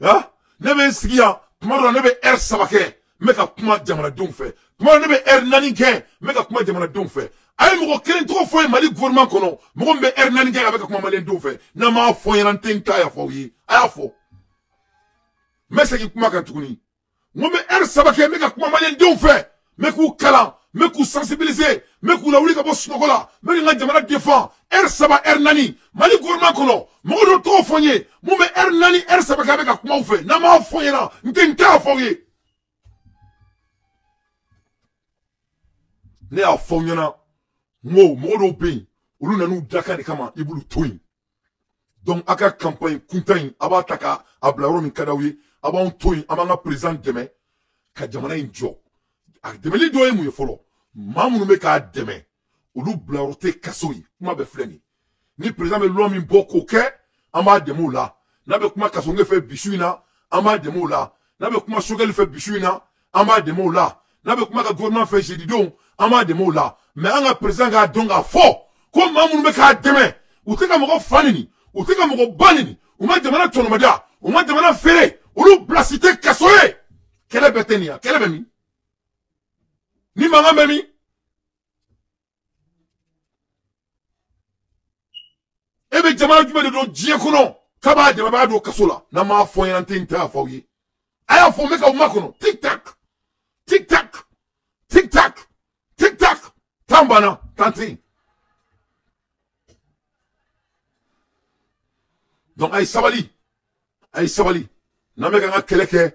ah nebe sigia tomorrow nebe sabake meka kuma jamana don fe tomorrow nebe nani ke meka kuma jamana don fe ay mo kelen to fo mali gouvernement kono mo be nani ke avec kuma mali don fe na ma fo yan tenka ya fo yi aya fo mese ki kuma kan tukuni mo be sabake meka kuma mali don fe meku kala meku sensibiliser meku la wuli ka bo sunogola meka nga jamana défend saba nani mali gouvernement kono mo do to fo nye mo be nani sabake avec kuma fe na ma fo yana ntenka fo yi ne a fɔ ɲɛna mo mɔgɔ dɔw bɛ yen olu nan'u dakan de kama i b'olu to yen donc a ka campagne kuntan in a b'a ta ka a bila yɔrɔ min ka d'aw ye a b'anw to yen a b'an ka président dɛmɛ ka jamana in jɔ a dɛmɛli dɔ ye mun ye fɔlɔ maa minnu bɛ k'a dɛmɛ olu bila yɔrɔ tɛ kaso ye kuma bɛ filɛ nin ni président bɛ loi min bɔ k'o kɛ an b'a dɛmɛ o la n'a bɛ kuma kaso fɛ bisu in na an b'a dɛmɛ o la n'a bɛ kuma sogɛli fɛ bisu in na an b'a dɛmɛ o la n'a bɛ kuma ka gouvernement fɛ jeudi ama demo la mais anga président ga donga fo ko mamu be ka deme utika mo fanini utika mo banini uma jamana tonomada uma jamana fere ulu blasité kasoye kele betenia kele bemi ni manga bemi ebe jamana jube de do jie kono kaba de ba do kasola na ma fo yan tinta fo yi aya fo me ka uma kono tic tac tic tac tic tac tic tac tambana tanti donc ay sabali na me nga keleke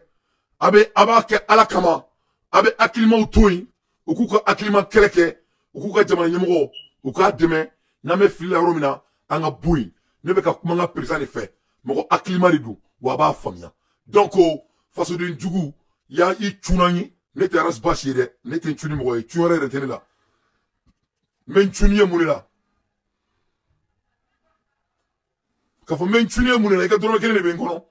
abe abake alakama abe akilima utoyi ukuka akilima keleke ukuka jamana nyemgo ukuka deme na me fili romina anga bui ne be ka kuma nga président fait moko akilima ridu wa ba famia donc façon de njugu ya i tunani ne te ras bashi de ne te tuni mo e tuore retene la men tuni muni la ka fo men tuni muni la ka doro kele be ngono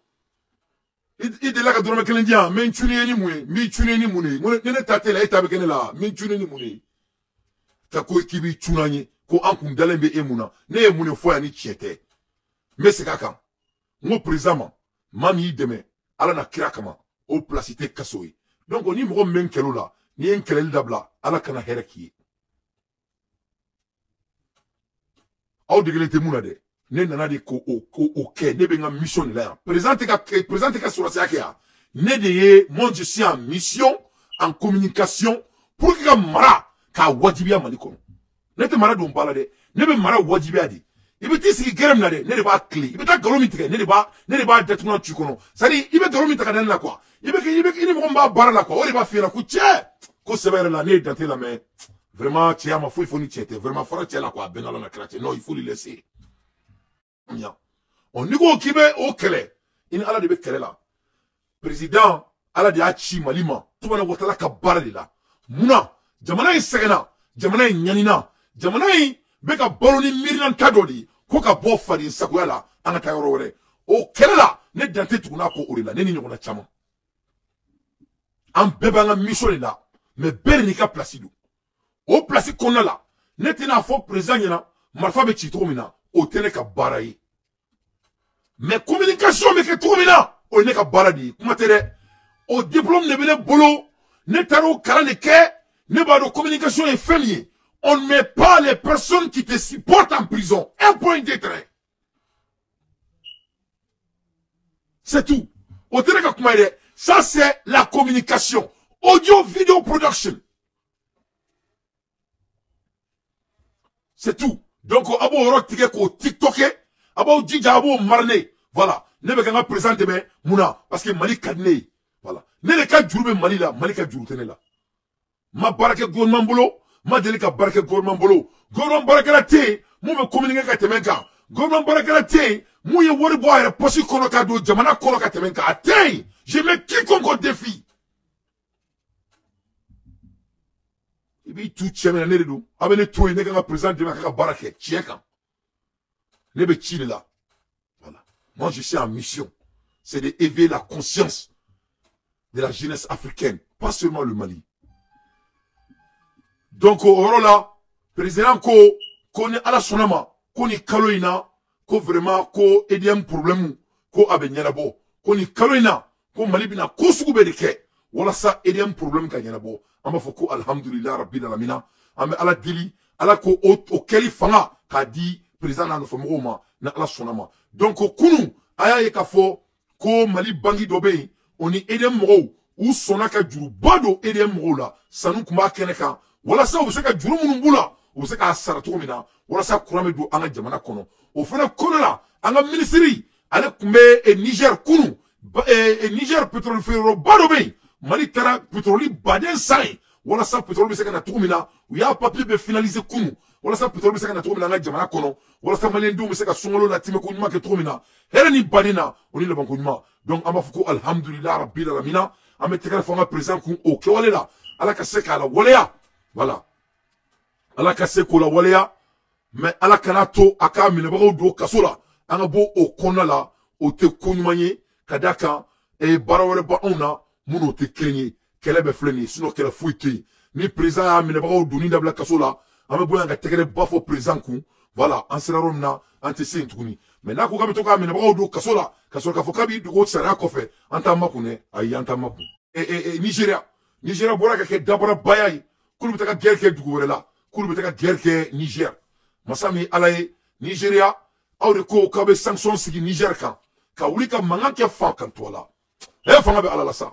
Il de la ka drôme kelen dia men chuni ni moué mi chuni ni mouni ne tate la eta be la men chuni ni mouni ta ko kibi chunanye ko an kun dalembe e muna ne e mouni fo ya ni chiete mais c'est kaka mo présentement mami deme ala na kira kama o placité kasoyi donc on ni mo men kelo la ni en kelel dabla ala kana hereki aw degelete muna de ne nana de ko o ke ne be nga mission la présente ka sur la ya ne de moi je suis en mission en communication pour que mara ka wajibia maliko ne te mara dum bala de ne be mara wajibia di ibe ti sigi gerem na de ne de ba clé ibe ta galomi tike ne de ba detuna tu kono sari ibe galomi taka den la quoi ibe ni mo ba bara la quoi o de ba fi la ku che ko severe la ne dante la mais vraiment tu as ma fou il faut ni chete vraiment fora tu la quoi benala na krache non il faut le laisser on nigo kibe o kele in ala de be kele la président ala de achi malima to na wotala ka barali la muna jamana yi segena jamana yi nyanina jamana yi be ka baloni mirnan tadodi ko ka bo fadi sakoyala anga tayoro wore o kele la ne dante tuguna ko orila ne ni nyona chama am beba nga mission la mais bere ni ka place du o place konna la ne tina fo président nyana marfa be chitro mina o tene ka barayi mais communication me ke tromina o ne ka baradi kuma tere o diplôme ne bele bolo ne taro kala ne ke ne ba do communication est familier on ne met pas les personnes qui te supportent en prison un point d'être c'est tout o tene ka kuma ere ça c'est la communication audio video production c'est tout donc abo rotike ko tiktoké abo djija abo marné voilà ne be nga présenter mais muna parce que mali kadne voilà ne le ka jurube mali la mali ka jurutene la ma barake gouvernement bolo ma delika barake gouvernement bolo gouvernement barake la té mu be communiquer ka temenka gouvernement barake la té mu ye wori bo ayre posi kono ka do jamana kono ka temenka atay je mets quiconque au défi ibi tout chemena ne do abene toy ne nga présenter ma ka barake chieka ne be chile là voilà moi je suis en mission c'est de éveiller la conscience de la jeunesse africaine pas seulement le Mali donc oro là président ko ni ala sonama ko ni kaloina ko vraiment ko ediem problème ko abenyana bo ko ni kaloina ko Mali bina ko sugu be de ke wala sa ediem problème ka nyana bo amba foko alhamdulillah rabbil alamin amba ala dili ala ko o keli fanga ka di président na no famoma na ala sonama donc kunu aya ye ka fo ko Mali bangi dobe oni edem mo ou sonaka juru bado edem mo la sanu kuma keneka wala sa o se ka juru munun bula o se ka saratu mina wala sa kurame do anga jamana kono o fana kono la anga ministry ale kumbe e Niger kunu e Niger pétrole ferro bado be Mali tara pétrole baden sai wala sa pétrole be se ka na tukumina u ya papier be finaliser kunu wala sa pétrole be se ka na tukumina anga jamana kono wala sa Malien do be se ka songolo la time ko nyuma ke tukumina hele ni badina oni le banko nyuma donc amba fuko alhamdulillah rabbil alamin ame tekala fanga président ku o ke wala la ala ka se ka la wala voilà ala ka se ko la wala mais ala kana to aka mine bago do kasola anga bo o konna la o te kunyumanye kadaka e barawore ba ona muno te kenye kele be fleni sino kele fuiti ni président a mine bago do ni dabla kasola ame bo anga tekele bafo président ku voilà en sera romna ante sentuni mais na ko ka to ka mine bago do kasola ka fokabi do ko sara ko fe anta makune ay anta maku Nigeria bora ka ke dabara bayay kulu bitaka gerke dugu la kulu bitaka gerke Niger masami alaye Nigeria awre ko ka be sanction sigi Niger kan ka wuli ka manga ke fa kan to la e fanga be ala la sa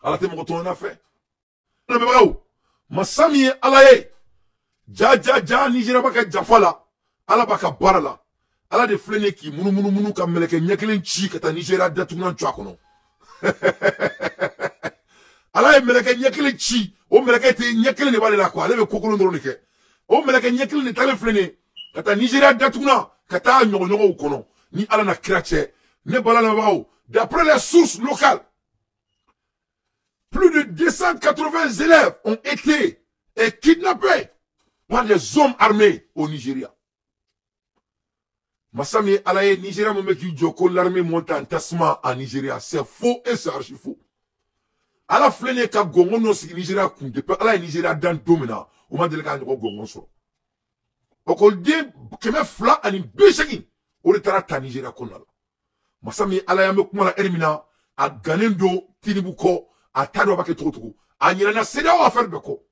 ala te mo to na fe le be bawo masami alaye ja Nigeria baka jafala ala baka barala ala de flene ki munu ka meleke nyekelen chi kata Nigeria datuna chwa kono ala meleke nyekele chi o meleke te nyekele ne bale la kwa ale be kokolo ndoro nike o meleke nyekele ne tale flene kata Nigeria datuna kata nyongo ukono ni ala na krache ne bala na bao d'après les sources locales plus de 280 élèves ont été kidnappés par des hommes armés au Nigeria Massami Alaye, Nigeria me qui joko l'armée monte en tassement en Nigeria. C'est faux et c'est archi faux. À la flène ka gongo no si Nigeria kunde pe ala Nigeria dan domina o ma delega ngo gongo so. O ko de keme fla ani bishegi o le tara ta Nigeria konala. Massami Alaye me kuma la ermina a ganendo tinibu ko a tado ba ke tokutuku. A nyina na seda o affaire beko.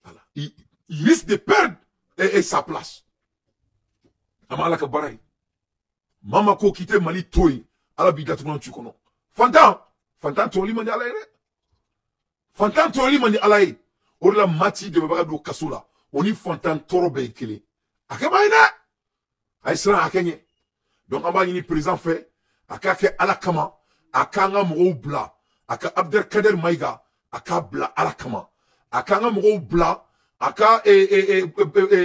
Voilà. Il risque de perdre et sa place. Amala ka barai. Mama ko kite Mali toy ala bi gatuno chukono. Fantan toli mandi alaye. Fantan toli mandi alaye. Orla mati de baga do kasula. Oni fantan toro be kele. Akaba ina. Aisra akenye. Donc amba ni président fait aka ke ala kama aka nga mo bla aka Abdel Kader Maïga aka bla ala kama aka nga mo bla aka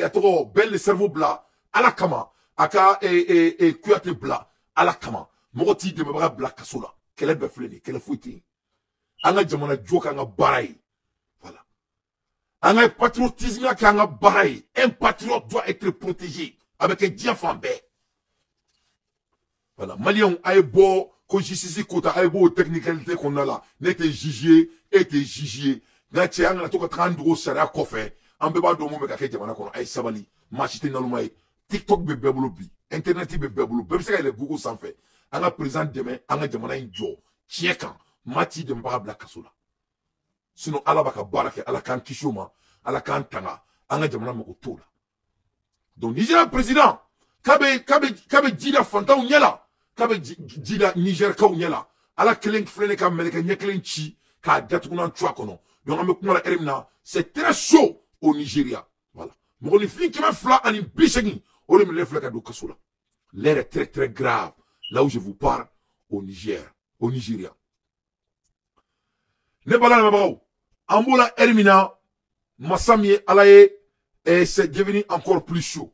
atoro bel le cerveau bla ala kama aka Kouyaté bla ala kama mogoti de baga bla kasula kele be fleni kele fuiti anga jamana joka nga barai voilà anga patriotisme aka nga barai un patriote doit être protégé avec un diafambé. Voilà, Malion a beau, ko justice kota a beau technicalité qu'on a là, n'était jugé, était jugé. N'était en la toka 30 euros sera coffre. En beba do mo meka ke jamana kono ay sabali, machite na lumay, TikTok be bebolo bi, internet be bebolo, bebe se le Google sans fait. Anga présent demain, anga jamana injo, chiekan, mati de mbara black kasula. Sinon ala baka barake, ala kan kishoma, ala kan tanga, anga jamana mo tola. Donc Nigeria président, kabe jida fanta unyela. Kabe jida Niger ka unyela ala kelen flene ka meleka nyeklen chi ka datuna chwa kono donc ame kuma la erimna c'est très chaud au Nigeria voilà mo ni fin kema fla ani bishegi o le mele fla ka do kasula l'air est très très grave là où je vous parle au Nigeria ne bala na bawo ambola erimina masami alaye et c'est devenu encore plus chaud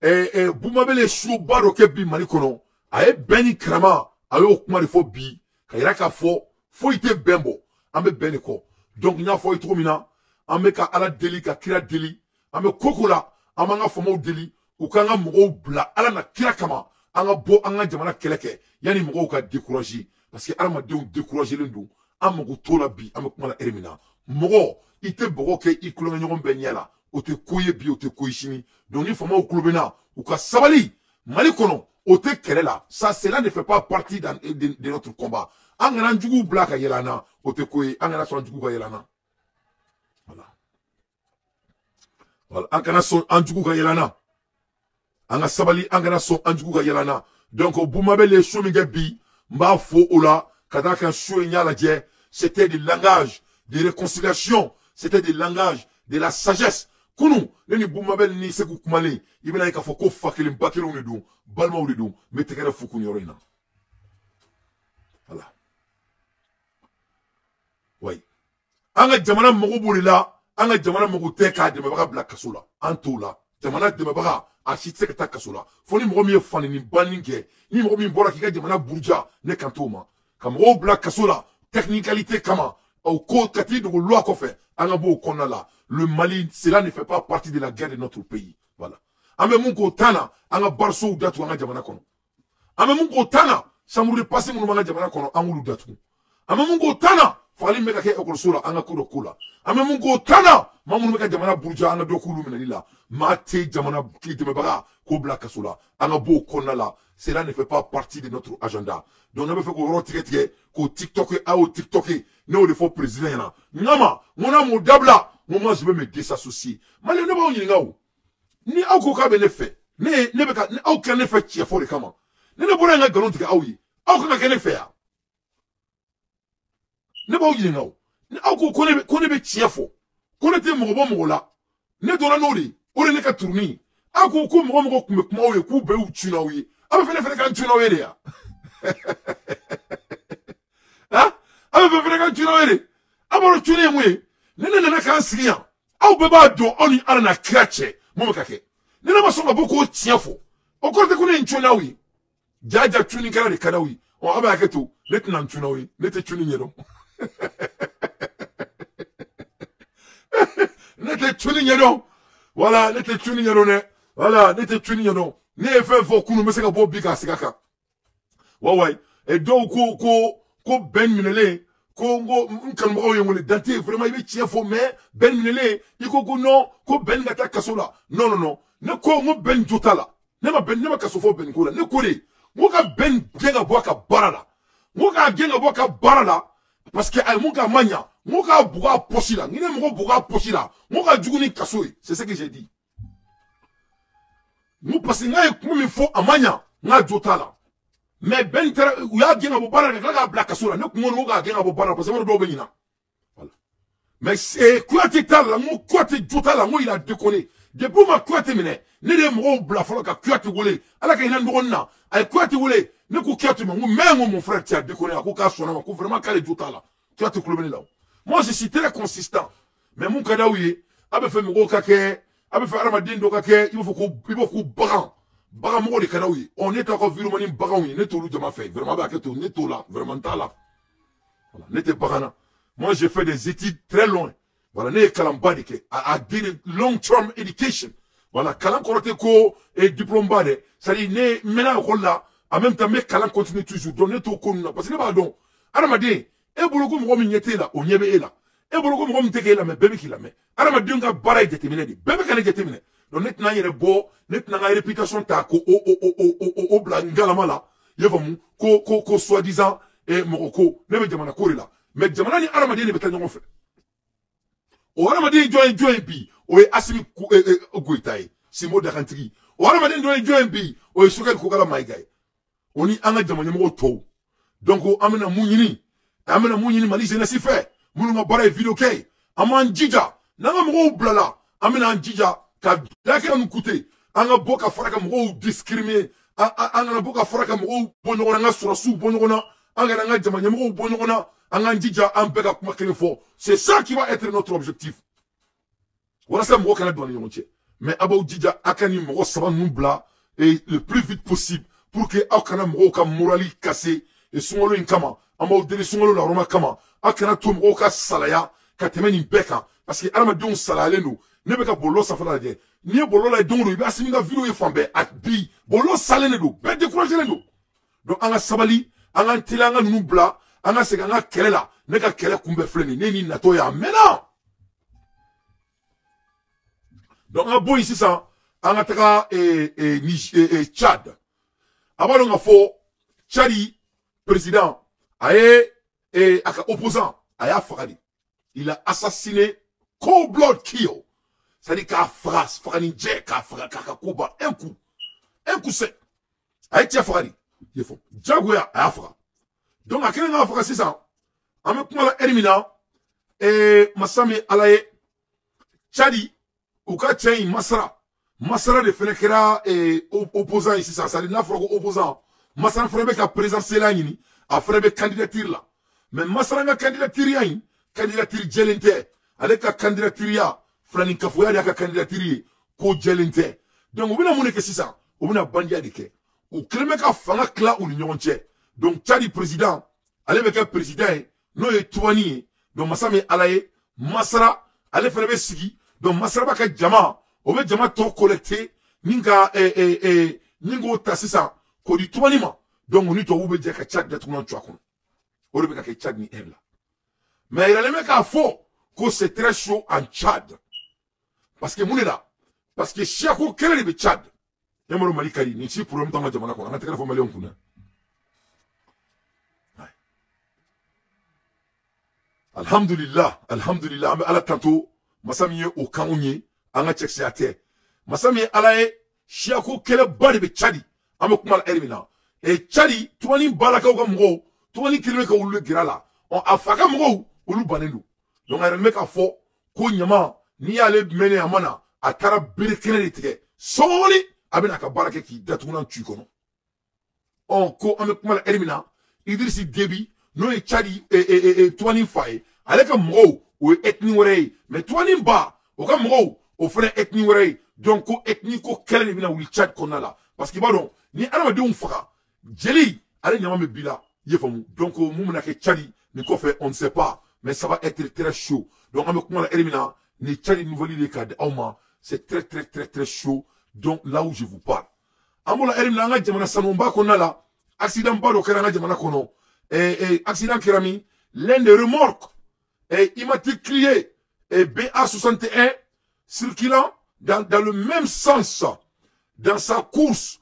et boumabele chaud baro ke bi mani kono aye beni krama aye okuma de fo bi kayira ka fo ite bembo ambe beni ko donc nya fo itro mina ambe ka ala deli ka kira deli ambe kokola amanga fo mo deli ukanga mo bla ala na kira kama anga bo anga jamana keleke yani mo ka décourager parce que ala de décourager lendu amugo tola bi ambe kuma la ermina mo ite bogo ke ikulonga nyogon benyala o te koye bi o te koyishini donc ni fo mo kulubena uka sabali mali kono Ote kelela, ça cela ne fait pas partie de notre combat. Angana njugu blaka yelana, ote koye, angana son njugu ka yelana. Voilà. Voilà, angana son njugu ka yelana. Anga sabali, angana son njugu ka yelana. Donc au boumabe les choumige bi, mba fo ola, kadaka chouenya la dje, c'était du langage de réconciliation, c'était du langage de la sagesse. Kunu, neni boumabel ni sekou kumale, ibena yika foko fakele mbakele ou nedou, balma ou nedou, metekere fuku nyorena. Voilà. Oui. Anga jamana mogo boulila, anga jamana mogo teka de mabara bla kasola, antola, jamana de mabara, achitse kata kasola. Foni mogo miye fani ni baninke, ni mogo miye mbora kika jamana burja, ne kantoma. Kamogo bla kasola, technicalité kama, au ko kati de loi kofe, anga bo konala. Le Mali, cela ne fait pas partie de la guerre de notre pays. Voilà. Ame mungo tana, anga barso ou datu anga jamana kono. Ame mungo tana, samuri passe mon anga jamana kono, anga datu. Ame mungo tana, fali meka ke okolosola, anga kudo kula. Ame mungo tana, mamun meka jamana burja, anga dokulu menalila. Mate jamana ki baga, kobla kasola, anga bo konala. Cela ne fait pas partie de notre agenda. Donc, on a fait qu'on tike ko TikTok, au TikTok, nous, le faux président, yana. Nama, mon amour dabla. Moi, je vais me désassocier. Mais ne pas y aller. Ni aucun ne fait. Ne aucun ne fait qui a fait le kama. Ne pas y aller galon tika aouye. Aucun ne fait. Ne pas y aller. Ne aucun connaît be qui a fait. Connaît mon bon mola. Ne donne nori. Ore ne ka tourni. Aucun ko mo kuma oye ku be u tuna oye. Aba fele kan tuna oye ya. Hein? Aba fele kan tuna oye. Aba tuna oye. Nene nana kan sigiyan aw beba do oni ala na krache mo kake nene masonga boko tiafo o korte kune nchunawi jaja chuni kala de kadawi o aba aketo letna nchunawi nete chuni nyedo nete chuni nyedo voilà nete chuni nyedo ne voilà nete chuni nyedo ne ye fɛn fɔ kunu bɛ se ka bɔ bi k'a sigi a kan wawayi dɔw ko bɛn minɛlen ko n kanubagaw ye n wele Dante vraiment i bɛ tiɲɛ fɔ mais bɛn minɛlen i ko non ko bɛn ka taa kaso la non ne ko n ko bɛn jo t'a la ne ma kaso fɔ bɛn ko la ne ko de n ko ka bɛn gɛn ka bɔ a ka baara la n ko k'a gɛn ka bɔ a ka baara la parce que a ye mun k'a ma ɲa n ko k'a bugɔ a poche la ni ne mɔgɔ bugɔ a poche la n ko ka jugu ni kaso ye c'est ce que j'ai dit n ko parce que n k'a ye kuma min fɔ a ma ɲa n k'a jo t'a la mais bɛn tɛra u y'a gɛn ka bɔ baara la ka tila k'a bila kaso la ne kun ko n ko k'a gɛn ka bɔ baara la parce que yɔrɔ dɔw bɛ ɲina voilà mais Kuyate t'a la n ko Kuyate jo t'a la n ko il a déconné depuis ma Kuyate minɛ ne de ye mɔgɔw bila fɔlɔ ka Kuyate wele ala ka hinɛ dɔgɔnin na a ye Kuyate wele ne ko Kuyate ma n ko mais n ko mon frère tu as déconné a ko k'a sɔnna ma ko vraiment k'ale jo t'a la Kuyate kulo bɛ ne la moi je suis très consistant mais mun ka d'aw ye a bɛ fɛ mɔgɔw ka kɛ a bɛ fɛ adamaden dɔ ka kɛ i b'a fɔ ko bagan bagan mɔgɔ de ka d'aw ye ne t'a ka virement ni baganw ye ne t'olu jama fɛ vraiment a bɛ hakɛ to ne t'o la vraiment t'a la voilà ne tɛ bagan na moi j'ai fait des études très loin voilà ne ye kalanba de kɛ a did long term education voilà kalan kɔrɔ tɛ ko diplôme ba dɛ c'est à dire ne mɛnna école la en même temps n bɛ kalan continuer toujours donc ne t'o ko ninnu na parce que ne b'a dɔn adamaden e bolo ko mɔgɔ min ɲɛ t'e la o ɲɛ bɛ e la e bolo ko mɔgɔ min tɛ k'e lamɛn bɛɛ bɛ k'i lamɛn adamadenw ka baara ye jateminɛ de bɛɛ bɛ ka ne jateminɛ donc ne tɛna n yɛrɛ bɔ ne tɛna n ka réputation ta ko o bila n galama la i y'a faamu ko soi disant mɔgɔ ko ne bɛ jamana ko de la mais jamana ni adamaden de bɛ taa ɲɔgɔn fɛ o adamaden jɔn ye bi o ye Asimi Goyita ye Sinbo Dakantigi o adamaden jɔn ye bi o ye Sogɛli Kokala Mayiga ye o ni an ka jamana ɲɛmɔgɔw tɔw donc an bɛna mun ɲini Mali jeunesse fɛ minnu ka baara ye vidéo kɛ ye an b'an jija n'an ka mɔgɔw bilala an bɛna an jija ka dakɛrɛ nu kute an ka bɔ ka fara ka mɔgɔw discriminer an kana bɔ ka fara ka mɔgɔw bɔ ɲɔgɔn na an ka sɔrɔsiw bɔ ɲɔgɔn na an kana an ka jamana ɲɛmɔgɔw bɔ ɲɔgɔn na an k'an jija an bɛɛ ka kuma kelen fɔ c'est ça qui va être notre objectif walasa mɔgɔ kana don an ni ɲɔgɔn cɛ mais a b'aw jija a ka nin mɔgɔ saba ninnu bila le plus vite possible pour que aw kana mɔgɔw ka morali cassé sunkalo in kama an b'aw deli sunkalo larɔma kama aw kana to mɔgɔw ka salaya ka tɛmɛ nin bɛɛ kan parce que adamadenw salayalen don ne bɛ ka bɔlɔlɔ sanfɛla lajɛ n'i ye bɔlɔlɔ la ye don o don i bɛ Asimi ka vidéo ye fan bɛɛ a bi bɔlɔlɔ salen de don bɛɛ découragé don donc an ka sabali an k'an teliya an ka ninnu bila an ka segin an ka kɛlɛ la ne ka kɛlɛ kunbɛn filɛ nin ne ni natɔ ye a mɛnna donc an ka bɔ yen sisan an ka taga Tchad a b'a dɔn k'a fɔ Tchadi président a ye a ka opposant a y'a faga de il a assassiné cold blood kill c'est-à-dire k'a faga ni jɛ k'a faga k'a ka ko ban un coup sec a ye cɛ faga de i ye fɔ jagoya a y'a faga donc a kɛlen k'a faga sisan an bɛ kuma la heure min na masa min ala ye Tchadi u ka cɛ in Masara de fɛnɛ kɛra opposant ye sisan c'est-à-dire n'a fɔra ko opposant Masara fɛnɛ bɛ ka présidentielle ɲini a fɛnɛ bɛ candidature la mais Masara ka candidature ya in candidature jɛlen tɛ ale ka candidature ya filani kafoya de y'a ka candidature ye ko jɛlen tɛ donc u bɛna mun de kɛ sisan u bɛna bandiya de kɛ u kɛlen bɛ ka fanga tila u ni ɲɔgɔn cɛ donc Tchadi président ale bɛ kɛ président ye n'o ye Tubani ye donc masa min ala ye Masara ale fɛnɛ bɛ sigi donc Masara b'a ka jama o bɛ jama tɔ collecté ni ka ni k'o ta sisan k'o di Tubani ma donc u ni tubabuw bɛ jɛ ka Tchad datugulan to a kɔnɔ o de bɛ ka kɛ Tchad ni la mais a yiralen bɛ k'a fɔ ko c'est très chaud en Tchad parce que mun de la parce que siyako kɛlɛ de bɛ Tchad e ma dɔn Mali ka di nin si problème t'an ka jamana kɔnɔ an ka tɛgɛ fɔ maliyɛnw kun dɛ alhamdulillah an bɛ ala tanto masa min ye o kanw ye an ka cɛkisɛya tɛ masa min ye ala ye siyako kɛlɛba de bɛ Tchadi an bɛ kuma la heure min na Tchadi Tubani balakaw ka mɔgɔw Tubani kelen bɛ ka wulu gira la a fa ka mɔgɔw olu bannen don donc a yɛrɛ bɛ k'a fɔ ko ɲama n'i y'ale mɛnɛ a ma na a taara bere kɛnɛ de tigɛ sɔɔni a bɛna a ka baara kɛ k'i datugulan tu kɔnɔ ko an bɛ kuma la heure min na Idrisi Déby n'o ye Tchadi Tubani fa ye ale ka mɔgɔw o ye ethnie wɛrɛ ye mais Tubani ba o ka mɔgɔw o fana ethnie wɛrɛ ye donc ko ethnie ko kɛlɛ de bɛna wuli Tchad kɔnɔna la parce que i b'a dɔn ni adamadenw faga jeli ale ɲama bɛ bi la i ye faamu donc mun bɛna kɛ Tchadi nin kɔfɛ on ne sait pas mais ça va être très chaud donc an bɛ kuma la heure min na ni Tchadi nouvelle de ka di aw ma c'est très chaud donc là où je vous parle amola erim na nga jamana sanomba konna la accident ba do kera nga jamana kono accident kerami l'un des remorques immatriculé BA61 circulant dans le même sens dans sa course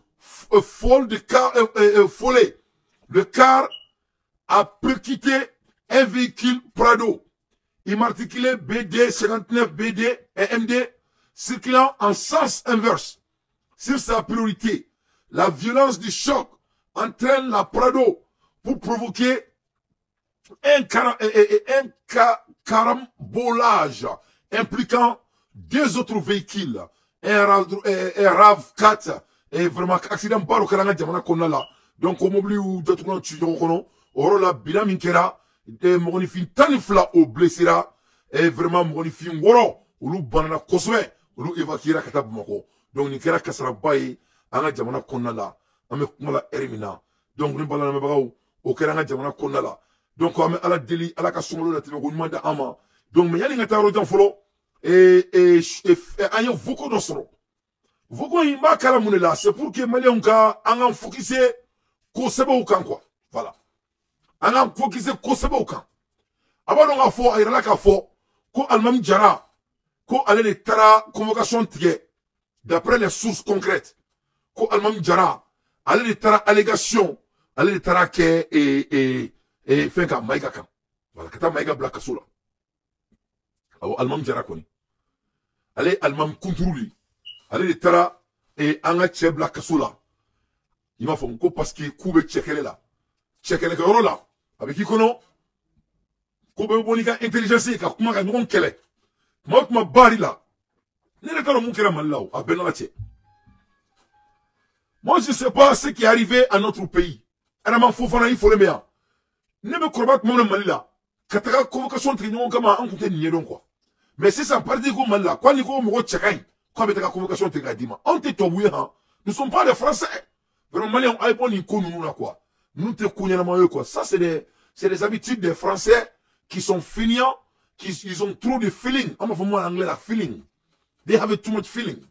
folle de car follet. Le car a percuté un véhicule Prado immatriculé BD 59 BD et MD circulant en sens inverse. Sur sa priorité, la violence du choc entraîne la Prado pour provoquer un carambolage impliquant deux autres véhicules, un RAV4 et vraiment accident par le Kalanga Jamana Konala. Donc, au mobile ou d'autres gens tu kono, orola bila minkera, de monifin tanifla au blessera, et vraiment monifin woro, ou nous banana koswe, ou nous évacuera katab moko. Donc, nikera kasara baye, anga Jamana Konala, ame kumala erimina. Donc, nous balana mebagao, au Kalanga Jamana Konala. Donc, ame ala deli, ala kasumolo la tebe, gounmanda ama. Donc, mais yali ngata rojan folo, anya voko dosoro. Voko yimba kala munela, c'est pour que Malien ka, anga fokise, ko sebe ukan quoi. Voilà. Anga fokise ko sebe ukan. Aba donc a fo, ayra ka fo, ko almam jara, ko ale de tara convocation tige, d'après les sources concrètes. Ko almam jara, ale de tara allégation, ale de tara ke, fenka, maïga kan. Voilà, kata maïga blaka sola. Awo almam jara koni. Ale almam kunturuli. Ale de tara, anga che blaka sola. Il m'a fait un coup parce que Koube tchekele là. Tchekele ka là. Avec qui kono? Koube bonika intelligence ka kuma ka ngon kele. Ma bari là. Nere karo mukera malao a benala tche. Moi je sais pas ce qui est arrivé à notre pays. Ana man fofana il faut le meilleur. Ne me crois pas que mon mali là. Kataka convocation trignon kama an koute nié donc quoi. Mais c'est ça parti ko mal là. Quoi ni ko mo tchekai. Quoi betaka convocation trigadima. On te toboué hein. Nous sommes pas des Français. Vraiment, Maliens, quoi. Nous te connaissons quoi. Ça, c'est des habitudes des Français qui sont feignants, ils ont trop de feeling. On va voir en anglais la feeling. They have too much feeling.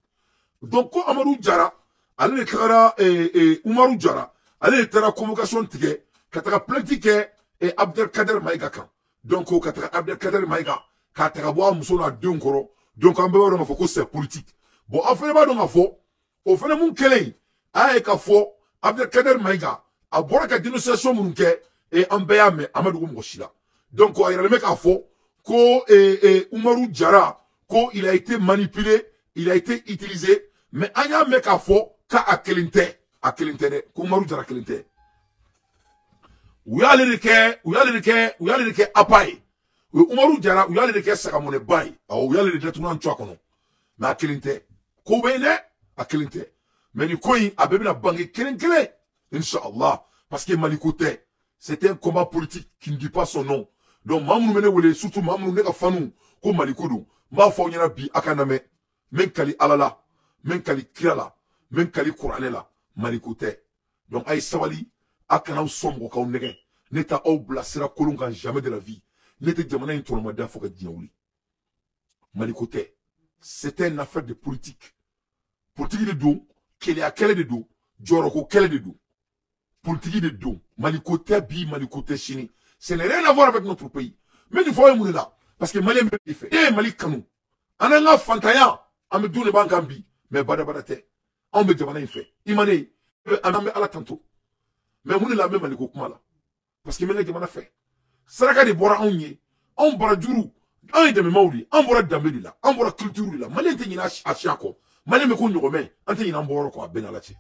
Donc, quand Amadou Djara, allez le Kara et Oumarou Djara, allez le Tara convocation tige, Katara Plantique et Abdelkader Maïga kan. Donc, Katara Abdelkader Maïga, Katara Boa Moussouna Dunkoro. Donc, on va voir que c'est politique. Bon, enfin, on va voir, au fait, mon kelei. Aye ka fo Abdelkader Maïga a bora ka dénonciation munke et ambeya me Amadou Moshila. Donc il y a le mec à fo ko Oumarou Djara ko il a été manipulé, il a été utilisé mais anya mec à fo ka akelinte ko Oumarou Djara akelinte. Ouya le ke apai. Oumarou Djara ouya le ke sakamone bay. Ouya le détournement twa kono. Mais akelinte ko bene akelinte. Mais le coin a bébé la banque kelen, Inch'Allah. Parce que Malikote, c'était un combat politique qui ne dit pas son nom. Donc, Mamou mene wele, surtout Mamou nega fanou, comme Malikoudou. Ma fauniera bi akaname, men kali alala, men kali kirala, men kali kouranela, Malikote. Donc, aïe sawali, akana ou sombre ka ou nege. Neta ou blasera kolonga jamais de la vie. Neta diamana une tournomada foka diaouli. Malikote, c'était une affaire de politique. Politique de dos. Quel est à quel de dos, Djoroko quel est de dos, politique de dos, Malikote bi, Malikote chini. Ce n'est rien à voir avec notre pays. Mais il faut y aller là. Parce que Mali est fait. Eh, Mali Kanou. En un fantaya, on me donne les banques en bi. Mais badabadate. On me demande un fait. Il m'a dit, on a mis à la tantôt. Mais on est la même Maliko Kumala. Parce que Mali demande fait. Saraka de Bora Onye, on Bora Djourou, on est de Maudi, on Bora Dambeli là, on Bora Culture là, Mali est à Chiako. Malé me konyo mais ante ina mboro ko abena lache.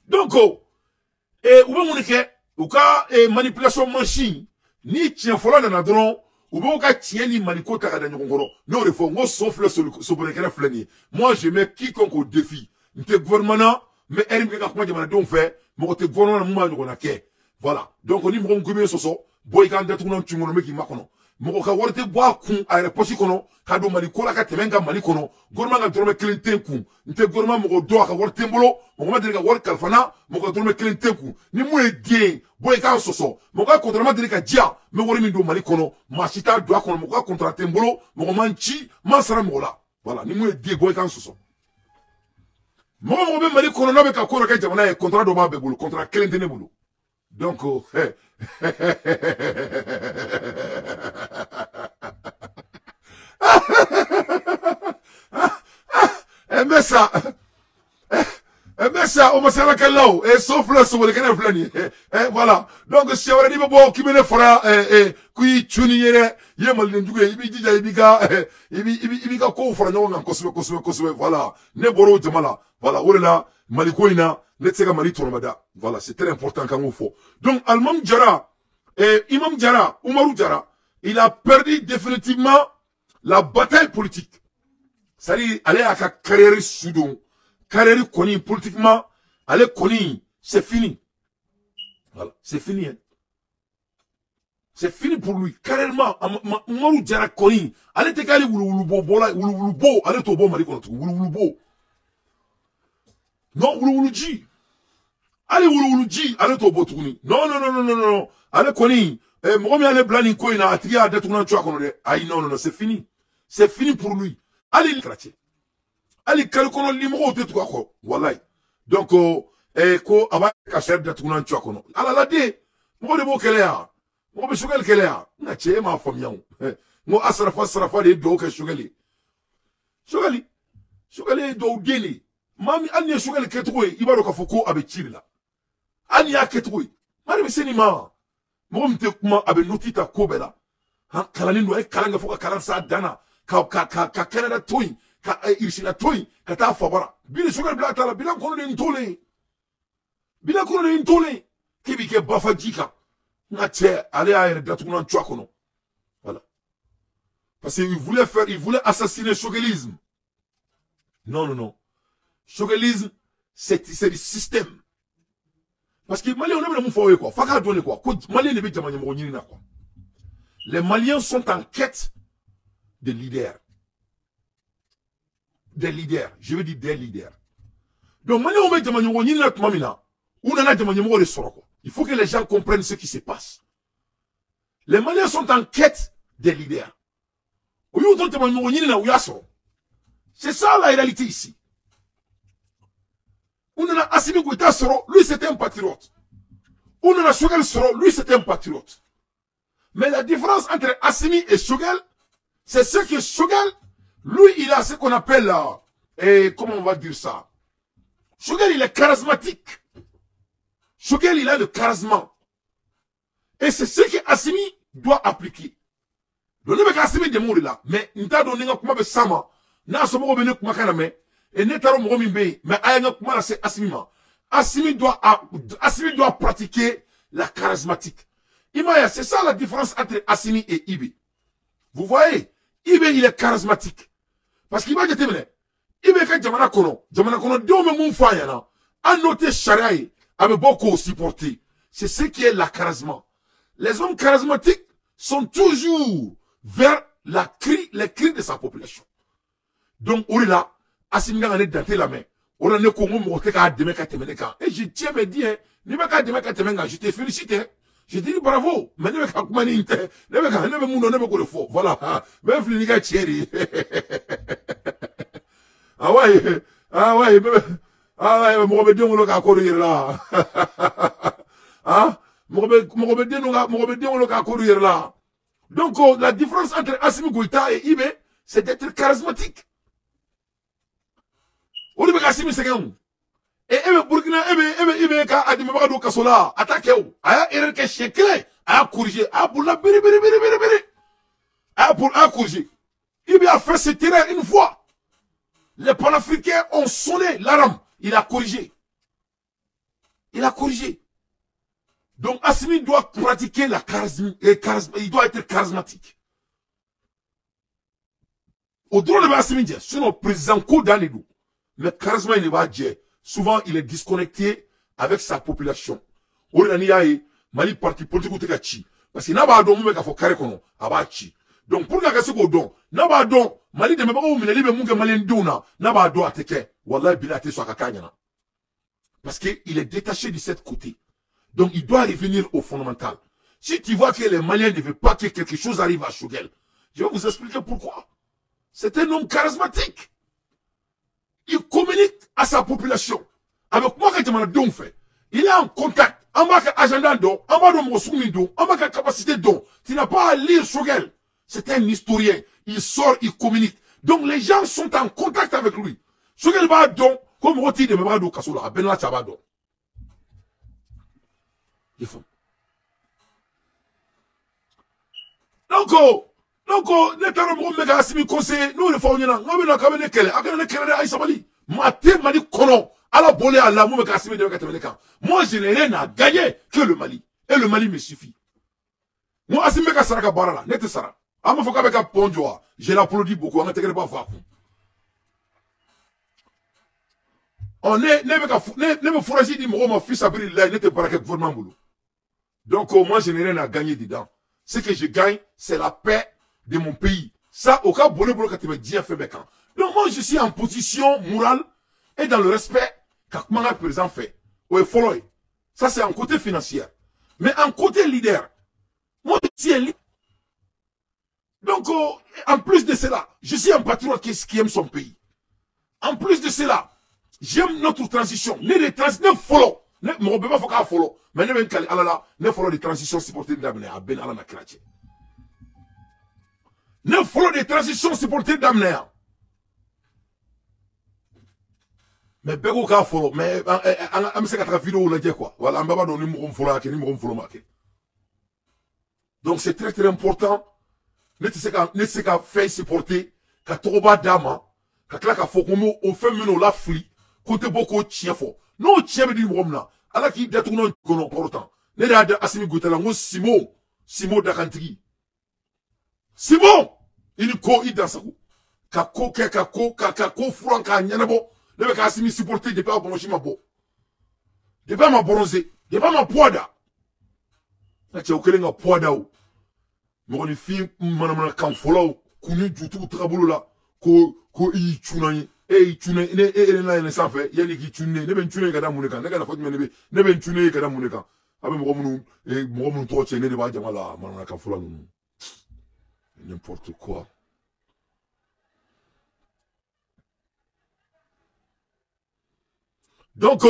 Donc ube munike uka manipulation machine ni tien fola na dron ube uka tien ni malikota kada nyongoro no refo ngo sauf le sobolekere flani. Moi je mets quiconque au défi. Nte gouvernement mais erim ka kuma jamana don fait mo te gouvernement mo ma ngona ke. Voilà. Donc on ni mo ngumé soso boy kan detu non tungono meki makono. Moko ka warite boa kun a posi kono ka do mali kola ka temenga mali kono gorma nga drome klinte kun nte gorma moko do ka warite mbolo moko ma ka war kalfana moko drome klinte kun ni mu e die boy ka soso moko ka kontrama ka dia me wori mi do mali kono ma chita do kono moko ka contrate mbolo moko manchi ma sara mola voilà ni mu e die boy ka soso Moi, je mali kono na be ka ko ka jamana e contrat do ba be bulu, contrat kelentene bulu. Donc mais ça on m'a ça la là et sauf le sur le canal flani voilà donc si on dit bon qui me fera kui tuni yere yemal ndugo ibi dija ibi ka ko fara no ngam kosobe voilà ne boro jamala voilà wala malikoina ne tsega mali tormada voilà c'est très important quand on faut donc Almam Diarra Imam Diarra Oumarou Diarra il a perdu définitivement la bataille politique. C'est-à-dire, aller à sa carrière soudon, carrière connue politiquement, aller connue, c'est fini. Voilà, c'est fini. Hein. C'est fini pour lui. Carrément, Oumarou Diarra connue, allez te caler Wulubo, allez te bon mari contre Wulubo. Non, Wuluji. Allez Wuluji, allez te bon tourni. Non. Allez connue. Moi, allez blani koina, atria, détournant tu as connu. Aïe, non, c'est fini. C'est fini pour lui. Allez, chrétien. Allez, quelqu'un numéro de toi, quoi. Voilà. Donc, ko, avant, cacher détournant tu as connu. Alors, la dé, moi, de beau qu'elle est là. Moi, je suis qu'elle est là. N'a tché, ma famille. Moi, asrafa, les dos que je suis. Chogali, do geni. Mami, anya chogali ketoué, il va le kafoko avec Chila. Anya ketoué. Mari, c'est ni ma. Moi, m'te kuma avec notita kobela. Han, kalani no, kalanga foka kalansa dana. Ka Canada toy, ka irishina toy, ka ta fabara. Bile chogali blata la, bila kono de intole. Bila kono de intole. Kibi ke bafa jika. N'a tché, allez à datunan tchakono. Voilà. Parce qu'il voulait assassiner Choguelisme. Non. Choguelisme, c'est du système. Parce que les Maliens, on aime le mot quoi. Faka donner quoi. Maliens ne veulent jamais quoi. Les Maliens sont en quête de leaders. Des leaders. Je veux dire des leaders. Donc, Maliens, on veut jamais il faut que les gens comprennent ce qui se passe. Les Maliens sont en quête des leaders. C'est ça la réalité ici. On a Assimi Goïta Soro, lui c'était un patriote. On a Choguel Soro, lui c'était un patriote. Mais la différence entre Assimi et Choguel, c'est ce que Choguel, lui il a ce qu'on appelle, comment on va dire ça? Choguel il est charismatique. Choguel il a le charisme. Et c'est ce que Assimi doit appliquer. Donc nous Assimi des mots là, mais nous t'a donné un comment sama, n'a somme revenu comme kaname. Et netaro mromimbe, mais ayanga kuma c'est Assimi. Assimi doit pratiquer la charismatique. Imaya, c'est ça la différence entre Assimi et Ibe. Vous voyez, Ibe il est charismatique. Parce qu'il va dire Ibe ka jamana kono deux me moun fayana, a noté charia avait beaucoup supporté. C'est ce qui est la charisme. Les hommes charismatiques sont toujours vers les cris de sa population. Donc, on est là. Assimi ngane dante la main. On a ne kongo mote ka deme ka temene ka. Et je tiens me dire, ni me ka deme ka temene, je te félicite. Je te dis bravo. Mais ne me ka kumani inte. Ne me mundo ne me ko le faux. Voilà. Même fini ka tieri. Ah ouais, mo be dengo ka courir là. Hein? Mo be dengo ka courir là. Donc, la différence entre Assimi Goïta et Ibe, c'est d'être charismatique. On dit que Assimi c'est un. Et Burkina, Ibe ka adime baka do kasola, attaque ou. Aya erreur que chekle, aya corriger, aya pour la biri. Aya pour corriger. Ibe a fait ce terrain une fois. Les panafricains ont sonné l'alarme. Il a corrigé. Donc Assimi doit pratiquer la charisme, il doit être charismatique. Au drôle de Assimi, sinon président coup dans les dos. Le charisme il va dire. Souvent il est disconnecté avec sa population. Mali parti politique ou chi. Parce que n'a pas don meka fo carré kono abachi. Donc pour que ce go don, n'a pas don Mali de mebako mineli be munga Mali nduna, n'a pas don ateke. Wallahi bilate so akakanya. Parce que il est détaché de cette côté. Donc il doit revenir au fondamental. Si tu vois que les Maliens ne veulent pas que quelque chose arrive à Choguel, je vais vous expliquer pourquoi. C'est un homme charismatique. il communique à sa population. Avec moi, quand je fait, il est en contact. En bas agenda don, en bas de mon soumi don, en bas capacité don. Tu n'as pas à lire Shogel. C'est un historien. Il sort, il communique. Donc les gens sont en contact avec lui. Shogel va don, comme Roti de Mebado Kasola, Benla Chabado. Il faut. Donc, netaro mo mega asimi conseil, nous le faisons na, ngami na kabene kele, akane kele ay sabali. Maté Mali kono, ala bolé ala mo mega asimi de katemene kan. Moi je n'ai rien à gagner que le Mali. Et le Mali me suffit. Moi asimi mega saraka barala, nete sara. Ama foka beka ponjoa, je l'applaudis beaucoup, on ne te pas voir. On est, ne me fourragis dit mon fils abri là, n'était pas que gouvernement boulot. Donc moi je n'ai rien à gagner dedans. Ce que je gagne, c'est la paix de mon pays. Ça, au cas où tu me dis, donc moi, je suis en position morale et dans le respect que le président fait. Ça, c'est en côté financier. Mais en côté leader, moi, je suis un leader. Donc, en plus de cela, je suis un patriote qui aime son pays. En plus de cela, j'aime notre transition. Ne follow. Mon bébé faut qu'à follow. Mais ne follow des transitions supportées d'amener à Ben Alana Kratche. Ne follow des transitions supportées d'amener. Mais Bego qu'à follow. Mais on sait qu'à vidéo on a dit quoi. Voilà, on va pas donner mon follow à mon follow marqué. Donc c'est très très important. Ne sais qu'à faire supporter, qu'à trouver dama, qu'à claquer faut qu'on au fait mener la fli, côté beaucoup tient fort. Non tient me dit là. Alors qu'il détourne qu'on important. Ne regarde Assimi Goutala, moi Simon Dakantri. Simon, il ko il dans sa cou. Kako franca nyanabo. Ne veut qu'Assimi supporter depuis à Bonochima bo. Depuis ma bronzé, depuis ma poada. Na tche okelenga poada ou. Mo ni fi manamana kan follow kunu jutu trabolo la ko I chunani. Eh, tu ne s'en fait, il y a des qui tuent, ne ben tuer kada muneka, ne kada faute ne ben tuer kada muneka. Avec mon trop tché, ne de ba jamala, manaka fula nous. N'importe quoi. Donc,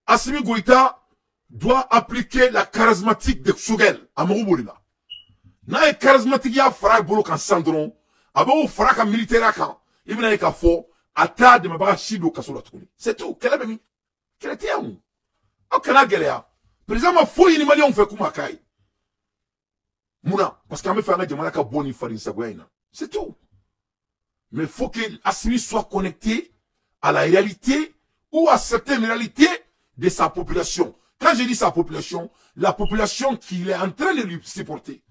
Assimi Goïta doit appliquer la charismatique de Shogel à Mourouboulina. Na charismatique ya frak bolo kan sandron, abo frak militaire kan, ibna ka fo. Ata de mabara shido kasola tukuni. C'est tout. Quel est mi? Quel est un? Au Canada, Galéa. Président ma fouille ni mali on fait kuma kai. Mouna. Parce qu'on me fait un jamana ka boni farin sagouina. C'est tout. Mais il faut que Assimi soit connecté à la réalité ou à certaines réalités de sa population. Quand je dis sa population, la population qu'il est en train de lui supporter.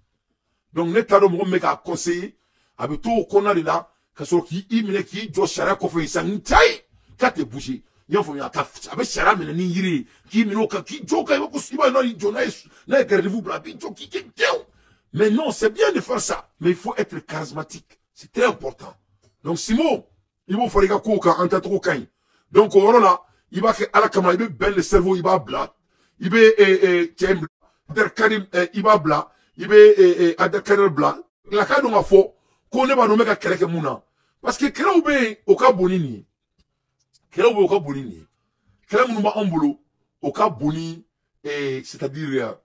Donc, netaro mo meka conseiller, avec tout qu'on a là, kasoro ki imile ki jo shara ko fe sang tai ka te bouger yon fo ya ka abe shara mena ni yiri ki mino ka ki jo ka ko siba no jo na gardez-vous bla bi jo ki mais non c'est bien de faire ça mais il faut être charismatique c'est très important donc Simon il faut faire ka ko ka anta trop kan donc on là il va que ala kama il be le cerveau il va bla il be tem der karim il va bla il be ader karim bla la ka do ma fo ko ne ba no meka kereke muna. Parce que kera ube oka bonini. Kera ube oka bonini. Kera mounou ba ambolo oka boni c'est-à-dire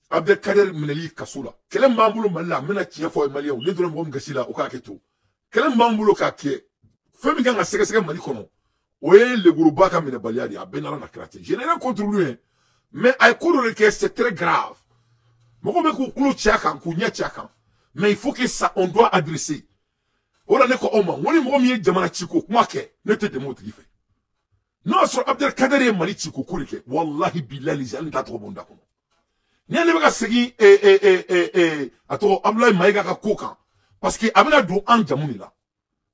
Abdelkader Meneli Kassoula. Kera mbambolo mala mena tiya fo mali ou ne dole mo ngasila oka keto. Kera mbambolo ka ke. Femi ganga seke mali kono. Oye le gourouba ka mena baliadi a benala na krate. Je n'ai rien contre lui mais ay kodo que c'est très grave. Moko me ku klo tiakan ku nya tiakan. Mais il faut que ça, on doit adresser. Ola neko oma, woni mo mi jamana chiko, kuma ke, ne te démontre qui fait. Non, sur Abdelkader Mali chiko kurike, wallahi billahi les ta trop bon d'accord. Ni ane baka segi ato Abdoulaye Maïga ka kokan parce que amena do an jamuni là.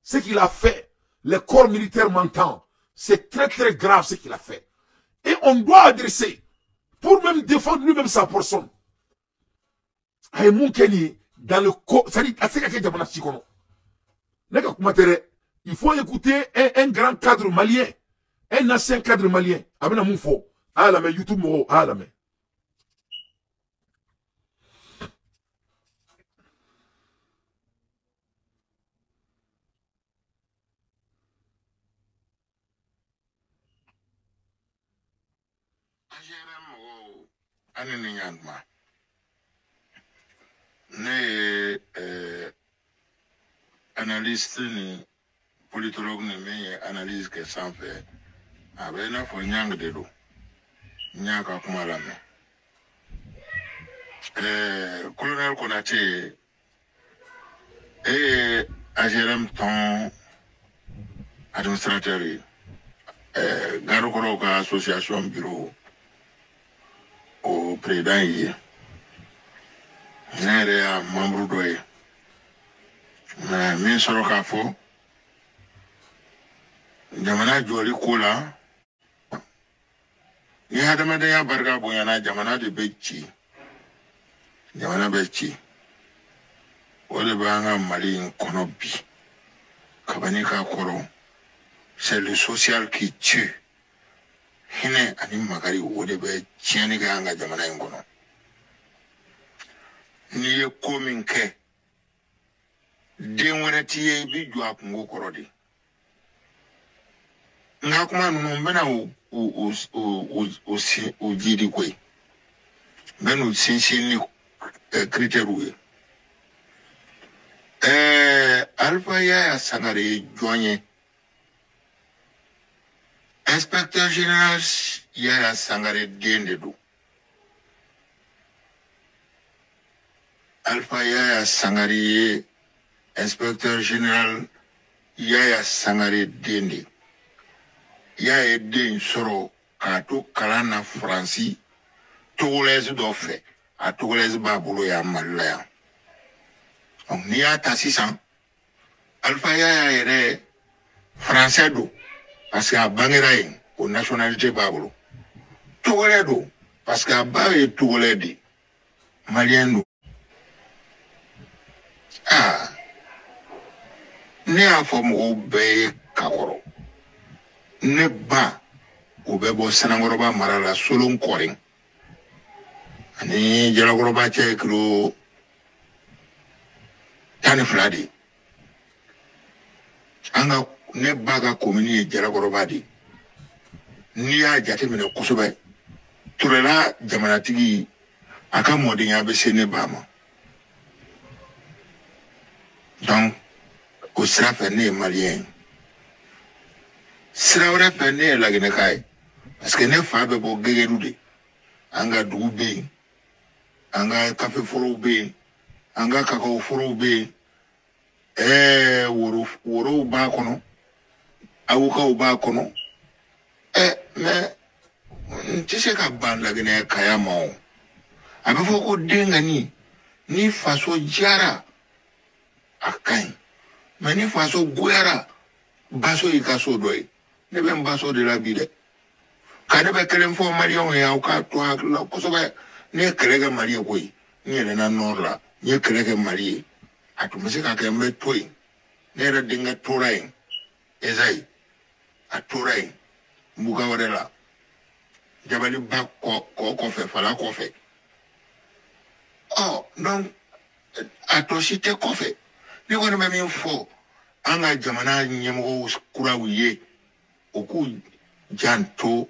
Ce qu'il a fait, le corps militaire m'entend, c'est très très grave ce qu'il a fait. Et on doit adresser pour même défendre lui-même sa personne. Ay mon keni dans le corps, c'est-à-dire, il faut écouter un grand cadre malien, un ancien cadre malien. Abena Moufo, à la main, YouTube Moro, à la main. mo anene nyandma ne analyste ni politologue ni me analyse que sans faire abena fo nyang de do nyaka kuma la me colonel Konaté a géré ton administrateur garde ka association bureau au président yi nere ya membre doye mais min soro ka fo jamana joli kola ni hadama da ya barga boyana jamana de becci jamana becci wole banga mali kono bi kabani ka koro c'est le social qui tue hine ani magari wole be tieni ga nga jamana ngono ni ye komin ke den wona tiye bi jwa kungo korodi nga kuma no mbena o jidi koi benu sinsin ni critère oui alpha ya sangare joigné inspecteur général ya sangare dendedu alpha ya sangare inspecteur général ya sangare dende ya den soro kato kalana franci togolese do fe a togolese babulo ya malaya on ni ata 600 alpha ya ere français do parce que bangera au nationalité babulo togolese do parce que ba togolese di malien do ne a fɔ mɔgɔw bɛɛ ye kakɔrɔ ne ba o bɛ bɔ Sanakɔrɔba mara la Solon Kɔrin ani Jalakɔrɔba cɛ ye kilo 12 de an ka ne ba ka komini ye Jalakɔrɔba de n'i y'a jateminɛ kosɛbɛ Turela jamanatigi a ka mɔdenya bɛ se ne ba ma donc au sera fait né malien sera fait né la Guinée parce que ne fa be bo gegeru de anga dube anga café foro be anga kakao foro be woro ba kono awuka ba kono mais tu sais ka ban la Guinée kaya mao abe fo ko denga ni faso jara akan mais ni faso guera baso ikaso doy ne ben baso de la vie kada be kelen fo marion ya ka to la ko so ba ne krega marie koy ni le na norla ni krega marie atu musika ka mbe toy ne ra dinga toray ezai atoray mbuga wadela jabali ba ko fe fala ko fe oh donc atosite ko fe ni ko me min fo anga jamana nyemo kura wiye oku janto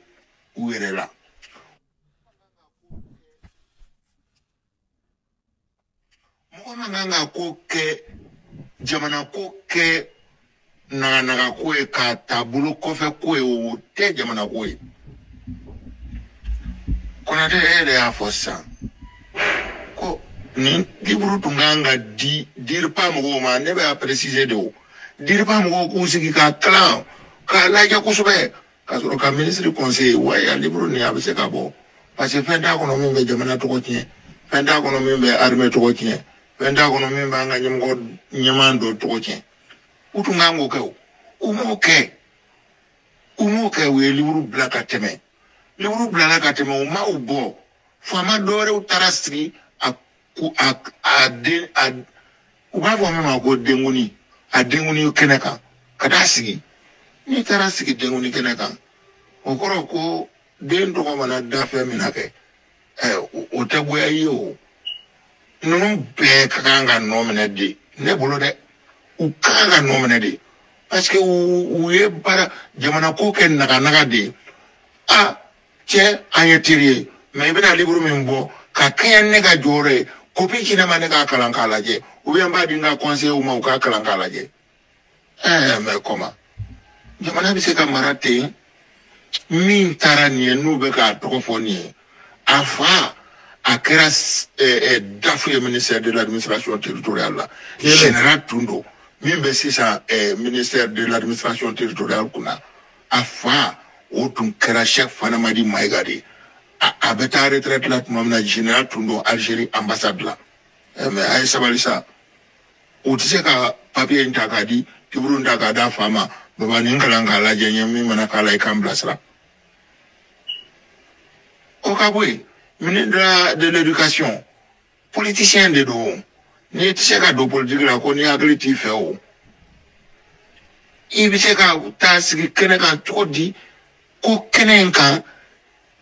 uerela mo manga ko ke jamana ko ke na ko e ka tabulu ko fe ko e o te jamana ko e kona te ele afosa ko ni liburu tunganga dir pa mo ma ne ba préciser de o dir pa mo ko sigi ka clan ka la ja ko sobe ka so ka ministre conseil wa ya liburu ni abse ka bo parce que fenda ko no mbe jamana to ko tien fenda ko no mbe armée to ko tien fenda ko no mbe anga nyamando to ko tien utunga ngo ko umo ke we liburu blaka teme liburu blaka teme o ma ubo fama dore utarastri uba fo ma ko denguni adenguni keneka kadasigi ni tarasigi denguni keneka okoro ko den to ko mana dafe minake o te boya yo nunu be kanga no menedi ne bolo de u kanga no menedi parce que u ye bara jamana ko ken naga de che anye tiri mais bena libro mimbo ka kayan nega jore kopi kina manega kalankala je ubemba dinga conseil uma ka kalankala je mais comment jamana bise ka marate min tarani no be ka tokofoni afa akera dafu ministère de l'administration territoriale général Tundo min be sisa ministère de l'administration territoriale kuna afa otun kera chef fanamadi maigadi a beta retraite la tumamna général Tundo Algérie ambassade là mais ay sabalisa utise ka papier ntakadi kiburu ntakada fama baba ninkalanga la jenye mi manakala ikamblasra okabwe ministre de l'éducation politicien de do ni tise ka do politique la ko ni agility fe o ibise ka tasiki kene kan todi ko kene kan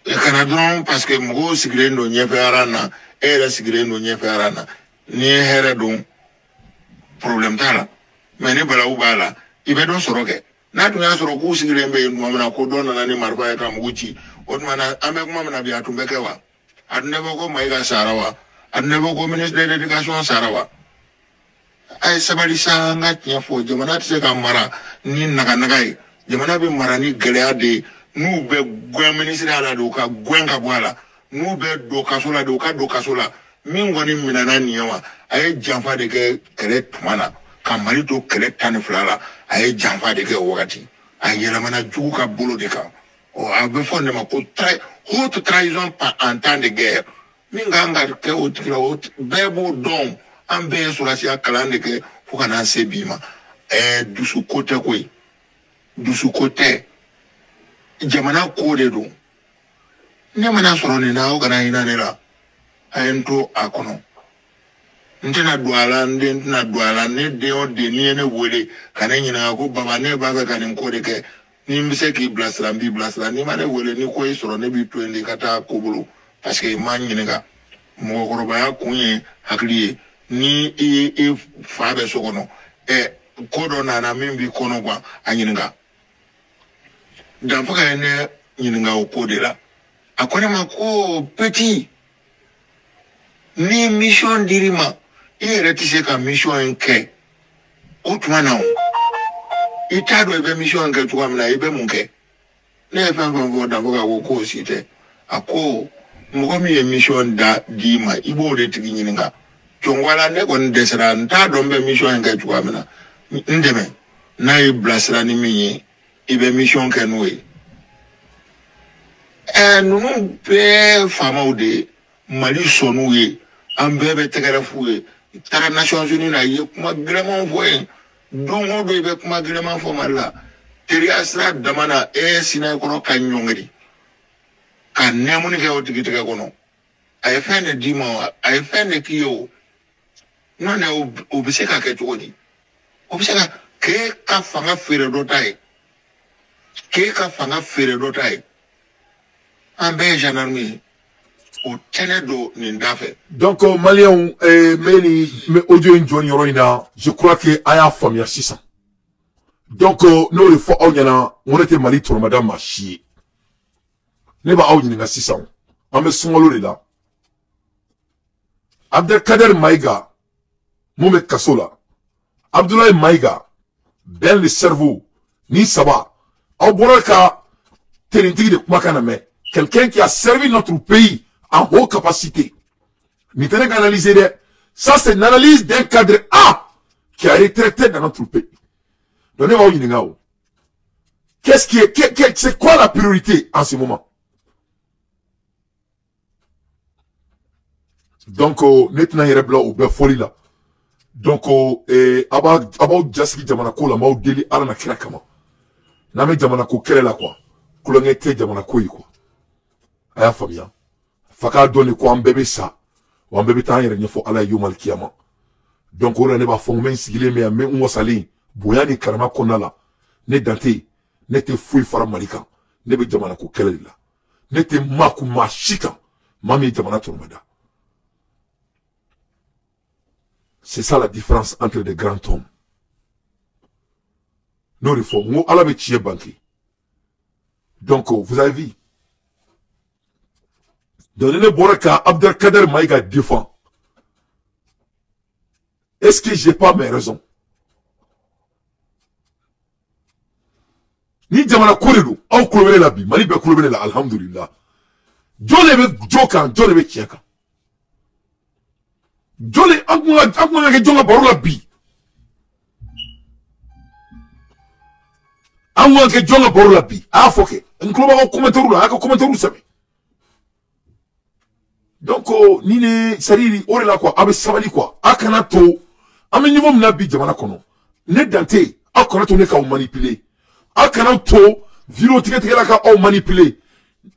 Canadron parce que mo sigirendo nyefe arana era sigirendo nyefe arana ni here don problème tala mais ni bala ubala ibe don soroke na dunya soro ku sigirembe mamna ko don na ni marfa ka muguchi odmana ame ko mamna biya tumbeke wa adne boko maiga sarawa adne boko ministre de l'éducation sarawa ay sabali sa ngat nya fo jamana tse ka mara ni naga nagai jamana bi mara ni geleade nous be gwen ministre ala do ka gwen ka bwala nous be do kasola do ka do kasola min ngoni minana niyawa ay jamfa de ke kele tumana kamari to kele tan flala ay jamfa de ke wakati ay yela mana jugu ka bolo de ka o abe fonde ma ko haute trahison par en temps de guerre min ganga ke o tikra o bebo don ambe sur la sia kalande ke fukana sebima dusu kote koy dusu kote jamana ko de do ne mana soro ni na o kana ina ne la ayento akono ntena douala ndena douala ne de o de ni ne wole kana nyina ko baba ne baba kana ko de ke ni mbise ki blasla mbi blasla ni mane wole ni ko soro ne bi to ndi kata ko bulu parce que man nyinga mo ko roba ya kunye hakliye ni e fa be sokono ko do na na mbi kono kwa anyinga dans pas ne nyinga o ko de la akone ma ko petit ni mission dirima il retise ka mission enke otwana o itado ebe mission enke tuwa mna ebe munke ne fa fa da boka ko site ako mo mi mission da dima ibo de tigi nyinga chongwala ne kon desra nta do be mission enke tuwa mna ndeme na i blasra ni mi ibe mission kenwe nous pe fama ode mali sonu ye ambebe tegara fuye tara Nations Unies na ye kuma vraiment voye dongo do be kuma vraiment fo mala teri asra damana sina kono kanyongri kan nemuni ke otigi tege kono ay fene dimo ay fene kiyo nana obiseka ke todi obiseka ke ka fanga fere do tai ke ka fanga fere do tai ambe janarmi o tenedo nindafe. Donc malien mais audio injoni yoroina je crois que aya famia 600. Donc nous le faut onyana on était mali tour madame machi ne ba awni nga 600 ambe songolo là Abdelkader Maïga Mohamed Kassola Abdoulaye Maïga ben le cerveau ni saba au boraka terintigi de kumakana me quelqu'un qui a servi notre pays en haute capacité. Nous tenons qu'à analyser. Ça, c'est une analyse d'un cadre A qui a été traité dans notre pays. Donc, c'est quoi la priorité en ce moment? Donc, maintenant, il y a des folie là. Donc, about Jaski Jamanako, la mao deli arana kirakama. Name Jamanako, quelle est la quoi? Koulangete Jamanako, quoi. Aya famia faka donne ko ambebe sa o ambebe tan yere nyefo ala yomal kiyama donc ora ne ba fon men sigile me men wosali boyani karama konala ne dante ne te fui fara malika ne be jamana ko kelela ne te maku mashika mami jamana turmada. C'est ça la différence entre des grands hommes. Nous réformons ala be tié banki. Donc vous avez vu Donc, le Boraka Abdelkader Maïga défend. Est-ce que j'ai pas mes raisons? Ni jamana koredo, aw kulobele la bi, mali be kulobele la, alhamdulillah. Jole be jokan, jole be kiaka. Jole, akuma ke jonga baro la bi. Akuma ke jonga baro la bi. A foke, nkloba ko commentaire la, aka commentaire sabe. Donc, nine sariri ore la quoi, abe sabali quoi, akana to, ame niveau mna bi jamana kono. Ne dante, akana to ne ka manipuler. Akana to, vidéo tige la ka ou manipuler.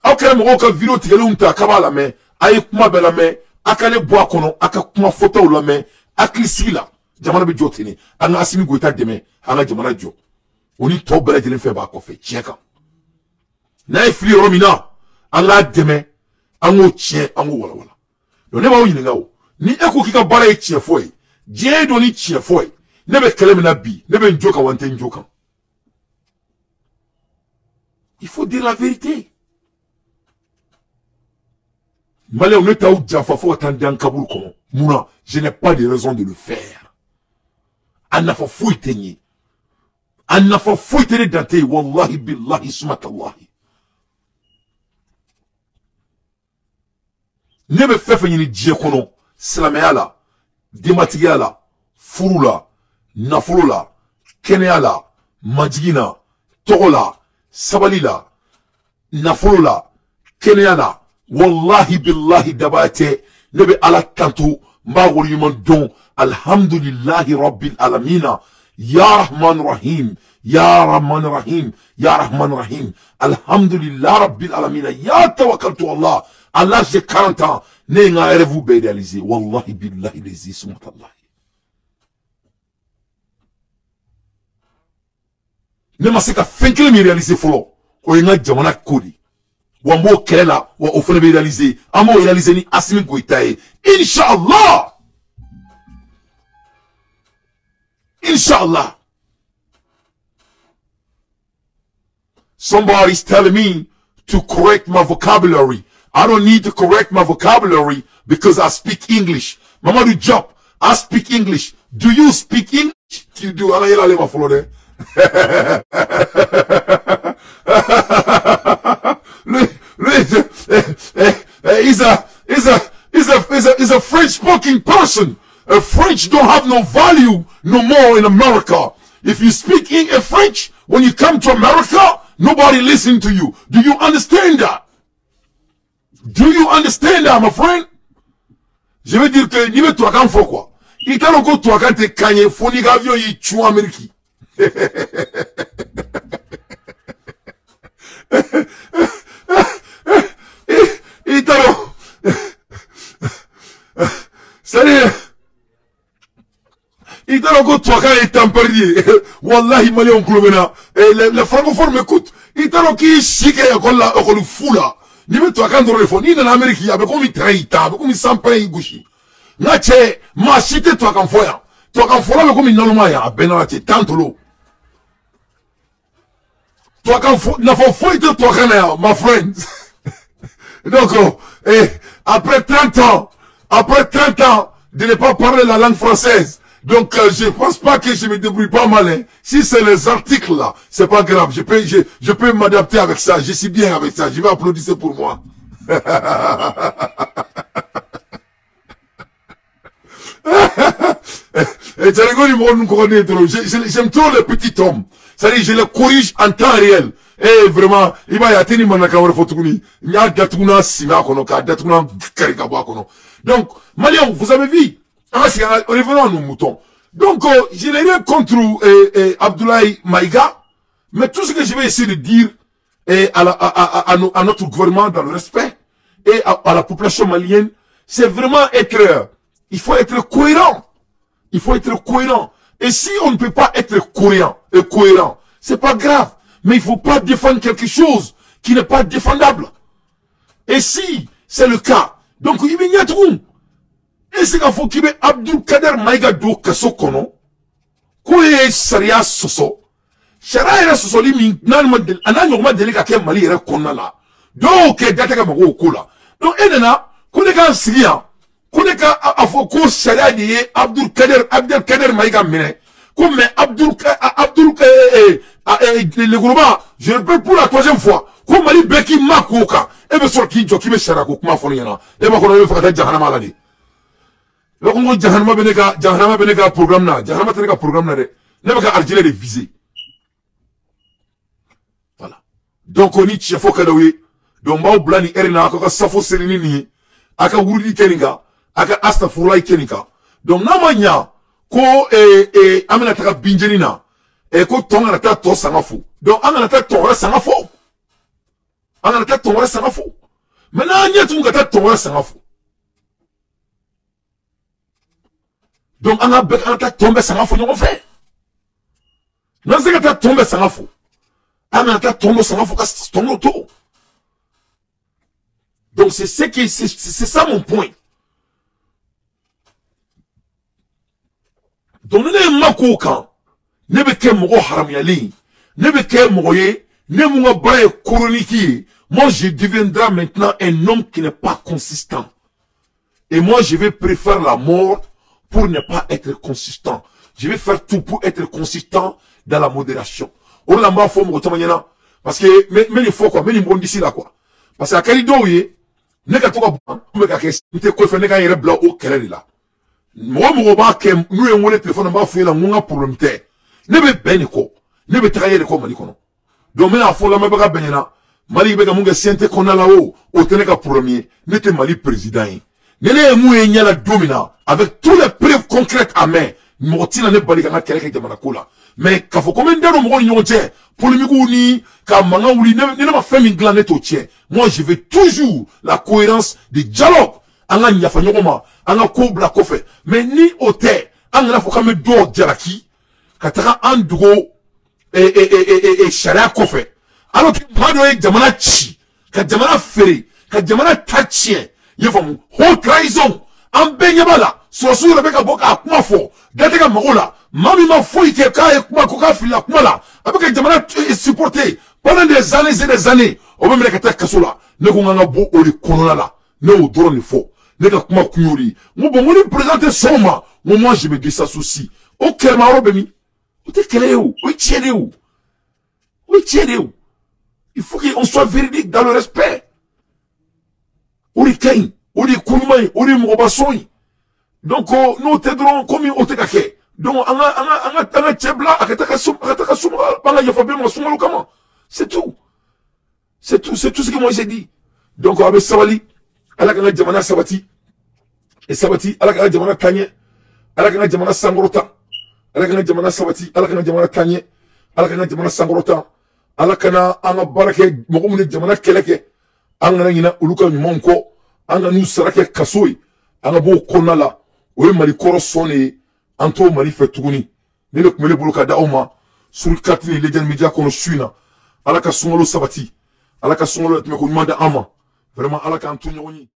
Akana mo ka vidéo tige unta kaba la me, aye kuma be la me, akane boa kono, aka kuma photo la me, aklisi la, jamana be jotini, anga asimi goita deme, anga jamana jo. Oni to bela jelen fe ba ko fe, cheka. Na ifli romina, anga deme, ango tien ango wala wala. Donc ne ba o yininga o ni eko kika bara e tien foy je do ni tien foy ne be kelem na bi ne be njoka wante njoka. Il faut dire la vérité. Malé on est à Oudjafa faut attendre en Kaboul comment Mouna je n'ai pas de raison de le faire. Anna fa fouy tenye anna fa fouy tenye dante wallahi billahi sumatallahi. Ne be fefe yini dje kono, silamaya la, dematiya la, furu la, nafolo la, keneya la, majigina, togo la, sabali la, nafolo la, keneya la, wallahi billahi dabate, ne be ala tantu, mba wali yuman don, alhamdulillahi rabbil alamina, ya rahman rahim, ya rahman rahim, ya rahman rahim, alhamdulillah rabbil alamina, ya tawakkaltu Allah. À l'âge de 40 ans, n'ayant rêve be réalisé. Wallahi billahi les ismatallahi. Ne ma se ka fenkele mi réalisé folo. O yenga jamana kodi. Wambo kelela wa ofene be réalisé. Amo réalisé ni Assimi Goïta e. Inch'Allah. Inch'Allah. Somebody's telling me to correct my vocabulary. I don't need to correct my vocabulary because I speak English. Mamadou Diop, I speak English. Do you speak English? You do. Allah ma follow there. He's a French speaking person. A French don't have no value no more in America. If you speak French, when you come to America, nobody listen to you. Do you understand that? Do you understand that, my friend? Je veux dire que, ni toi quand faut quoi. Il t'a encore toi quand t'es cagné, faut ni avion, il tue en Amérique. Il t'a il t'a encore toi quand il est en perdu. Wallahi, malé on clomena. Et les francophones m'écoutent. Il t'a encore qui chique et encore le fou là. Ni me toi quand on le fait, ni dans l'Amérique, il y a comme il traita, comme il s'en prend, il gouchi. N'a t'es, ma chité toi quand foya. Toi quand foya, comme il n'en a pas, ben n'a t'es tant l'eau. Toi quand foya, n'a pas foya de toi quand ma friend. Donc, après 30 ans de ne pas parler la langue française, donc je pense pas que je me débrouille pas mal. Hein. Si c'est les articles là, c'est pas grave. Je peux m'adapter avec ça. Je suis bien avec ça. Je vais applaudir pour moi. J'aime trop les petits hommes. C'est-à-dire, je les corrige en temps réel. Et vraiment, il va y avoir des donc, Malion, vous avez vu, revenons à nos moutons. Donc, je n'ai rien contre Abdoulaye Maïga, mais tout ce que je vais essayer de dire à notre gouvernement dans le respect et à la population malienne, c'est vraiment être, il faut être cohérent. Il faut être cohérent. Et si on ne peut pas être cohérent, c'est pas grave. Mais il faut pas défendre quelque chose qui n'est pas défendable. Et si c'est le cas, donc il y a tout. Et c'est qu'il faut qu'il y ait Abdelkader Maïga do kaso kono, kouye saria soso, sharia soso li min nan model, anan yoma delika ke mali re konna la. Donc dataka mago kola. donc enena ko ne ka sigia ko ne ka afo ko sharia di Abdul Kader Maïga mine ko mais le gouvernement je répète pour la troisième fois ko Mali beki makoka e be sor ki joki be shara ko kuma fonu yana e ba ko no fa ta jahannama la di lo ko jahannama be ne ka programme na jahannama te ka programme na de ne ba ka arjile de viser voilà donc on y chefo kadawi donc ba blani erina ko ka safo serini ni aka wurdi keninga aka astaghfirullah keninga donc namanya ko amena taka binjenina ko tonga na ta to sangafu donc angana ta to sangafu angana ta to sangafu maintenant nyetu ngata to sangafu donc anga be anta tombe sangafu nyoko fe nanzeka ta tombe sangafu anga ta tombe sangafu ka tongo to donc c'est ça mon point. Donc ne mako kan ne be ke mogo haram yali ne be ke mogoye ne mo baye chronique. Moi je deviendrai maintenant un homme qui n'est pas consistant et moi je vais préférer la mort pour ne pas être consistant. Je vais faire tout pour être consistant dans la modération. On l'a m'a faut mo tamanyana parce que mais il faut quoi mais il bon d'ici là quoi parce que akali doye ne ka to ka me ka ke te ko fe ne ka yere bla o kele la mo ba ke nu en wole téléphone ba fu la ngunga problème te ne be beni ko ne be travailler ko Mali kono donc me na fo la me ba ka benina Mali be ka munga sente kona la o tene ka premier ne te Mali président ne mu en yala domina avec tous les preuves concrètes à main mo tina ne bali ka kele ke jamana ko la mais ka fo comme ndero mo ni nyoche polémique ni ka manga wuli ne ma fait min glané to tien moi je veux toujours la cohérence du dialogue anga nyafa nyokoma anga ko bla ko fe mais ni ote anga la fo ka me do jaraki kataka andugo sharia ko fe alors que mado e jamana chi ka jamana fere ka jamana tachien yefam ho trahison ambenya bala so sura beka boka akuma fo gateka magola mami ma foi ke ka kuma ko ka fila kuma la avec jamana supporter pendant des années et des années o même ka ta kasola ne ko nganga bo o li konola la ne o doro ni fo ne ka kuma kunyori mo bon mo présenter soma moi je me désassocie o kelma robemi o te keleu o tieneu il faut qu'on soit véridique dans le respect o li kain o li kunmai o li mo basoi donc nous t'aiderons comme o te kake donc anga tchebla akataka suma banga yafabe mo suma comment c'est tout ce que moi j'ai dit donc avec sabali alaka jamana sabati et sabati alaka jamana tanye alaka jamana sangorota alaka jamana sabati alaka jamana tanye alaka jamana sangorota alaka anga barake mogomune jamana keleke anga nyina uluka nyumonko anga nu sarake kasoi anga bo konala o Mali koro sone anto Mali fetuguni ne le kumele buluka da oma sur katini legend media kono suina alaka sungolo sabati alaka sungolo tme ko nyumanda ama vraiment alaka anto nyoni